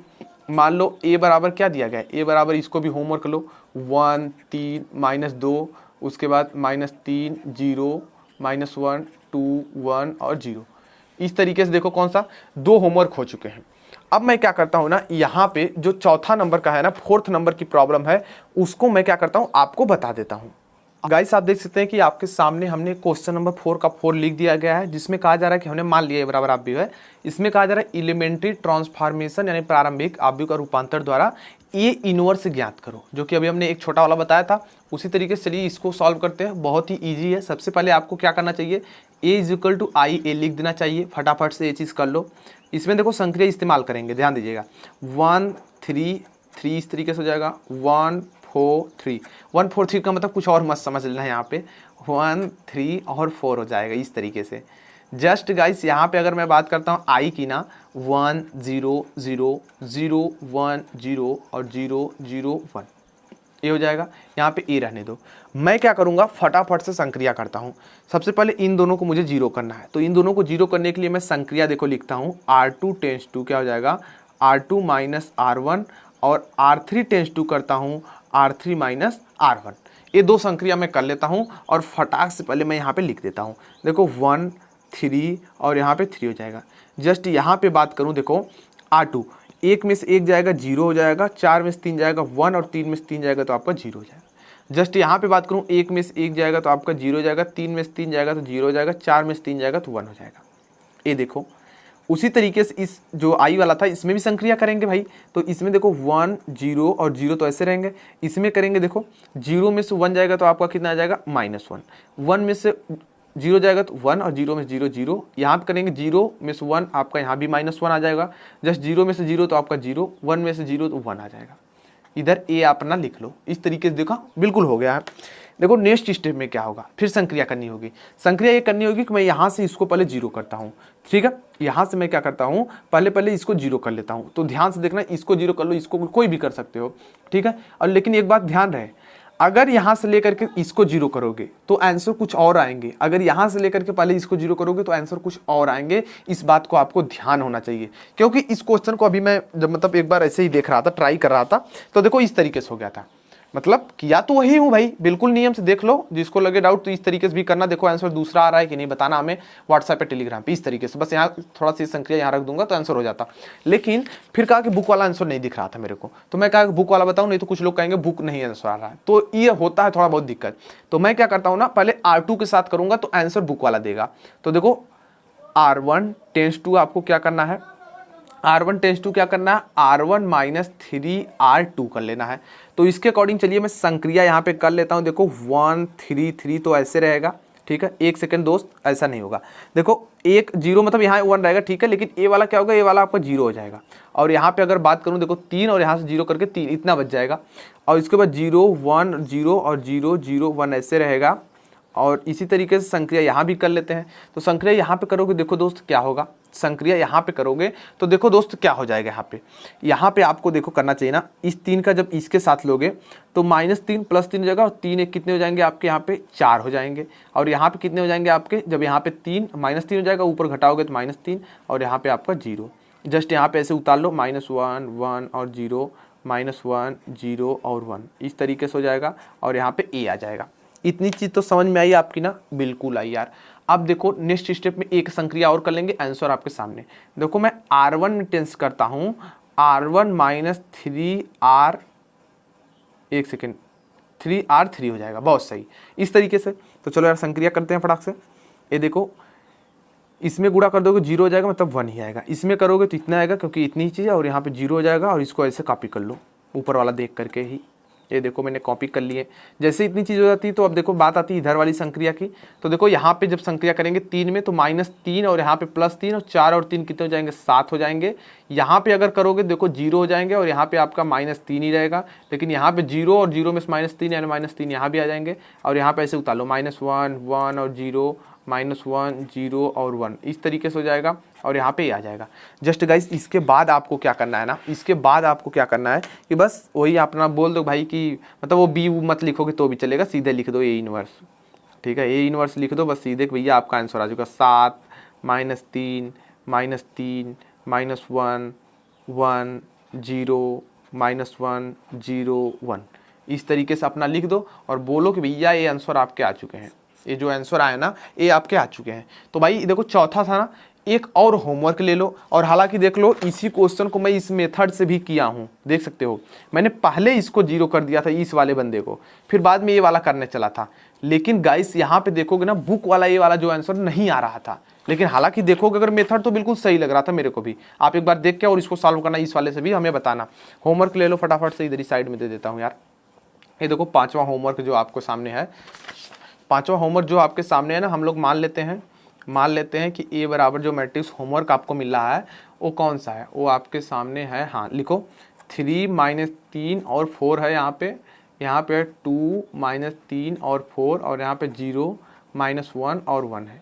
मान लो A बराबर क्या दिया गया है, A बराबर इसको भी होमवर्क लो, 1 3 -2, उसके बाद -3 0 -1 2 1 और 0। इस तरीके से देखो कौन सा 2 होमवर्क हो चुके हैं। अब मैं क्या करता हूँ ना, यहाँ पे जो चौथा नंबर का है ना, 4th नंबर की प्रॉब्लम है, उसको मैं क्या करता हूँ आपको बता देता हूँ। गाइस आप देख सकते हैं कि आपके सामने हमने क्वेश्चन नंबर 4 का 4 लिख दिया गया है, जिसमें कहा जा रहा है कि हमने मान लिया बराबर आप भी है, इसमें कहा जा रहा है एलिमेंट्री ट्रांसफॉर्मेशन यानी प्रारंभिक आव्यूह का रूपांतर द्वारा ए इनवर्स ज्ञात करो, जो कि अभी हमने एक छोटा वाला बताया था। उसी तरीके से चलिए इसको सॉल्व करते हैं, बहुत ही ईजी है। सबसे पहले आपको क्या करना चाहिए, ए इज इक्वल टू आई ए लिख देना चाहिए, फटाफट से ये चीज़ कर लो। इसमें देखो संक्रिया इस्तेमाल करेंगे, ध्यान दीजिएगा, 1 3 3 इस तरीके से हो जाएगा, 1 4 3 1 4 3 का मतलब कुछ और मत समझ लेना है, यहाँ पे 1 3 और 4 हो जाएगा इस तरीके से। जस्ट गाइस यहाँ पे अगर मैं बात करता हूँ आई की ना, 1 0 0 0 1 0 और 0 0 1 ये हो जाएगा, यहाँ पे ए रहने दो। मैं क्या करूँगा, फटाफट से संक्रिया करता हूँ। सबसे पहले इन दोनों को मुझे 0 करना है, तो इन दोनों को 0 करने के लिए मैं संक्रिया देखो लिखता हूँ, R2 टेंस टू क्या हो जाएगा, R2 माइनस R1, और R3 टेंस टू करता हूँ R3 माइनस R1। ये 2 संक्रिया मैं कर लेता हूँ, और फटाक से पहले मैं यहाँ पे लिख देता हूँ, देखो 1 3 और यहाँ पे 3 हो जाएगा। जस्ट यहाँ पे बात करूँ, देखो R2 1 में से 1 जाएगा 0 हो जाएगा, 4 में से 3 जाएगा 1, और 3 में से 3 जाएगा तो आपका 0 हो जाएगा। जस्ट यहाँ पे बात करूँ, 1 में से 1 जाएगा तो आपका 0 हो जाएगा, 3 में से 3 जाएगा तो 0 हो जाएगा, 4 में से 3 जाएगा तो 1 हो जाएगा। ये देखो उसी तरीके से इस जो आई वाला था इसमें भी संक्रिया करेंगे भाई, तो इसमें देखो 1 0 और 0 तो ऐसे रहेंगे, इसमें करेंगे देखो 0 में से 1 जाएगा तो आपका कितना आ जाएगा -1, 1 में से 0 जाएगा तो 1, और 0 में से 0 0, यहाँ पे करेंगे 0 में से 1 आपका यहाँ भी -1 आ जाएगा, जस्ट 0 में से 0 तो आपका 0, 1 में से 0 तो 1 आ जाएगा। इधर ए अपना लिख लो, इस तरीके से देखो बिल्कुल हो गया है। देखो नेक्स्ट स्टेप में क्या होगा, फिर संक्रिया करनी होगी। संक्रिया ये करनी होगी कि मैं यहाँ से इसको पहले 0 करता हूँ, ठीक है, यहाँ से मैं क्या करता हूँ, पहले इसको 0 कर लेता हूँ। तो ध्यान से देखना, इसको 0 कर लो, इसको कोई भी कर सकते हो, ठीक है। और लेकिन एक बात ध्यान रहे, अगर यहाँ से लेकर के इसको जीरो करोगे तो आंसर कुछ और आएंगे, अगर यहाँ से लेकर के पहले इसको जीरो करोगे तो आंसर कुछ और आएंगे। इस बात को आपको ध्यान होना चाहिए, क्योंकि इस क्वेश्चन को अभी मैं जब मतलब एक बार ऐसे ही देख रहा था, ट्राई कर रहा था, तो देखो इस तरीके से हो गया था। मतलब किया तो वही हूँ भाई, बिल्कुल नियम से देख लो, जिसको लगे डाउट तो इस तरीके से भी करना। देखो आंसर दूसरा आ रहा है कि नहीं बताना हमें व्हाट्सएप पे टेलीग्राम पे, इस तरीके से। बस यहाँ थोड़ा सी संख्या यहाँ रख दूंगा तो आंसर हो जाता। लेकिन फिर कहा कि बुक वाला आंसर नहीं दिख रहा था मेरे को, तो मैं कहा कि बुक वाला बताऊँ, नहीं तो कुछ लोग कहेंगे बुक नहीं आंसर आ रहा है, तो ये होता है थोड़ा बहुत दिक्कत। तो मैं क्या करता हूँ ना, पहले R2 के साथ करूँगा तो आंसर बुक वाला देगा। तो देखो R1 टेंस टू आपको क्या करना है, R1 टेंस टू क्या करना है, R1 माइनस 3R2 कर लेना है। तो इसके अकॉर्डिंग चलिए मैं संक्रिया यहाँ पे कर लेता हूँ। देखो 1 3 3 तो ऐसे रहेगा, ठीक है। एक सेकंड दोस्त, ऐसा नहीं होगा। देखो 1 0 मतलब यहाँ 1 रहेगा, ठीक है, लेकिन ए वाला क्या होगा, ए वाला आपका 0 हो जाएगा। और यहाँ पे अगर बात करूँ देखो 3 और यहाँ से 0 करके 3 इतना बच जाएगा। और इसके बाद 0 1 0 और 0 0 1 ऐसे रहेगा। और इसी तरीके से संक्रिया यहाँ भी कर लेते हैं। तो संक्रिया यहाँ पे करोगे, देखो दोस्त क्या होगा, संक्रिया यहाँ पे करोगे तो देखो दोस्त क्या हो जाएगा। यहाँ पे आपको देखो करना चाहिए ना, इस 3 का जब इसके साथ लोगे तो -3 + 3 हो जाएगा, और 3 1 कितने हो जाएंगे आपके यहाँ पे 4 हो जाएंगे। और यहाँ पे कितने हो जाएंगे आपके, जब यहाँ पे 3 -3 हो जाएगा, ऊपर घटाओगे तो -3, और यहाँ पे आपका 0। जस्ट यहाँ पे ऐसे उतार लो, -1 1 और 0 -1 0 और 1, इस तरीके से हो जाएगा। और यहाँ पे ए आ जाएगा। इतनी चीज़ तो समझ में आई आपकी ना, बिल्कुल आई यार। अब देखो नेक्स्ट स्टेप में एक संक्रिया और कर लेंगे, आंसर आपके सामने। देखो मैं R1 में टेंस करता हूँ, R1 माइनस 3R, एक सेकेंड 3R3 हो जाएगा, बहुत सही, इस तरीके से। तो चलो यार संक्रिया करते हैं फटाक से। ये देखो इसमें गुणा कर दोगे 0 हो जाएगा, मतलब 1 ही आएगा। इसमें करोगे तो इतना आएगा, क्योंकि इतनी ही चीज़ है, और यहाँ पे 0 हो जाएगा। और इसको ऐसे कॉपी कर लो ऊपर वाला देख करके ही, ये देखो मैंने कॉपी कर लिए। जैसे इतनी चीज़ हो जाती है तो अब देखो बात आती है इधर वाली संक्रिया की। तो देखो यहाँ पे जब संक्रिया करेंगे 3 में तो -3 और यहाँ पे +3 और 4 और 3 कितने हो जाएंगे, 7 हो जाएंगे। यहाँ पे अगर करोगे देखो 0 हो जाएंगे, और यहाँ पे आपका -3 ही रहेगा। लेकिन यहाँ पे 0 और 0 में -3 यानी -3 यहाँ भी आ जाएंगे। और यहाँ पे ऐसे उतार लो, -1 1 और 0 -1 0 और 1, इस तरीके से हो जाएगा। और यहाँ पे आ जाएगा। जस्ट गाइस इसके बाद आपको क्या करना है ना, इसके बाद आपको क्या करना है कि बस वही अपना बोल दो भाई कि मतलब वो बी मत लिखोगे तो भी चलेगा, सीधे लिख दो ए इनवर्स, ठीक है, ए इनवर्स लिख दो बस सीधे, भैया आपका आंसर आ जाएगा 7 -3 -3 -1 1 0 -1 0 1, इस तरीके से अपना लिख दो और बोलो कि भैया ये आंसर आपके आ चुके हैं, ये जो आंसर आया ना ये आपके आ चुके हैं। तो भाई देखो चौथा था ना, एक और होमवर्क ले लो। और हालांकि देख लो इसी क्वेश्चन को मैं इस मेथड से भी किया हूँ, देख सकते हो। मैंने पहले इसको 0 कर दिया था इस वाले बंदे को, फिर बाद में ये वाला करने चला था। लेकिन गाइस यहाँ पे देखोगे ना, बुक वाला ये वाला जो आंसर नहीं आ रहा था। लेकिन हालांकि देखोगे अगर मेथड तो बिल्कुल सही लग रहा था मेरे को भी। आप एक बार देख के और इसको सॉल्व करना, इस वाले से भी हमें बताना। होमवर्क ले लो फटाफट से, इधर ही साइड में दे देता हूँ यार। ये देखो 5वां होमवर्क जो आपको सामने है, 5वां होमवर्क जो आपके सामने है ना, हम लोग मान लेते हैं कि ए बराबर जो मैट्रिक्स होमवर्क आपको मिल रहा है वो कौन सा है, वो आपके सामने है। हाँ लिखो 3 -3 और 4 है यहाँ पे 2 -3 और 4, और यहाँ पे 0 -1 और 1 है।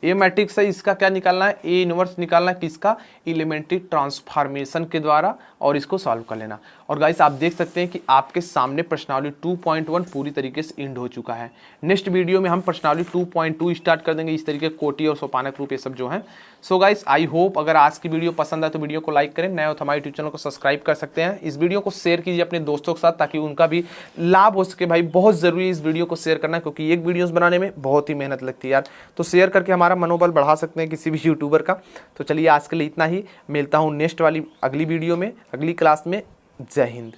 ए मैट्रिक्स है, इसका क्या निकालना है, ए इनवर्स निकालना है, किसका, एलिमेंट्री ट्रांसफॉर्मेशन के द्वारा, और इसको सॉल्व कर लेना। और गाइस आप देख सकते हैं कि आपके सामने प्रश्नावली 2.1 पूरी तरीके से एंड हो चुका है। नेक्स्ट वीडियो में हम प्रश्नावली 2.2 स्टार्ट कर देंगे, इस तरीके कोटि और सोपानक रूप ये सब जो है। सो गाइस आई होप अगर आज की वीडियो पसंद आए तो वीडियो को लाइक करें, नए हो तो हमारे यूट्यूब चैनल को सब्सक्राइब कर सकते हैं। इस वीडियो को शेयर कीजिए अपने दोस्तों के साथ ताकि उनका भी लाभ हो सके। भाई बहुत ज़रूरी है इस वीडियो को शेयर करना, क्योंकि एक वीडियोस बनाने में बहुत ही मेहनत लगती है यार। तो शेयर करके हमारा मनोबल बढ़ा सकते हैं किसी भी यूट्यूबर का। तो चलिए आज के लिए इतना ही, मिलता हूँ नेक्स्ट वाली अगली वीडियो में, अगली क्लास में। जय हिंद।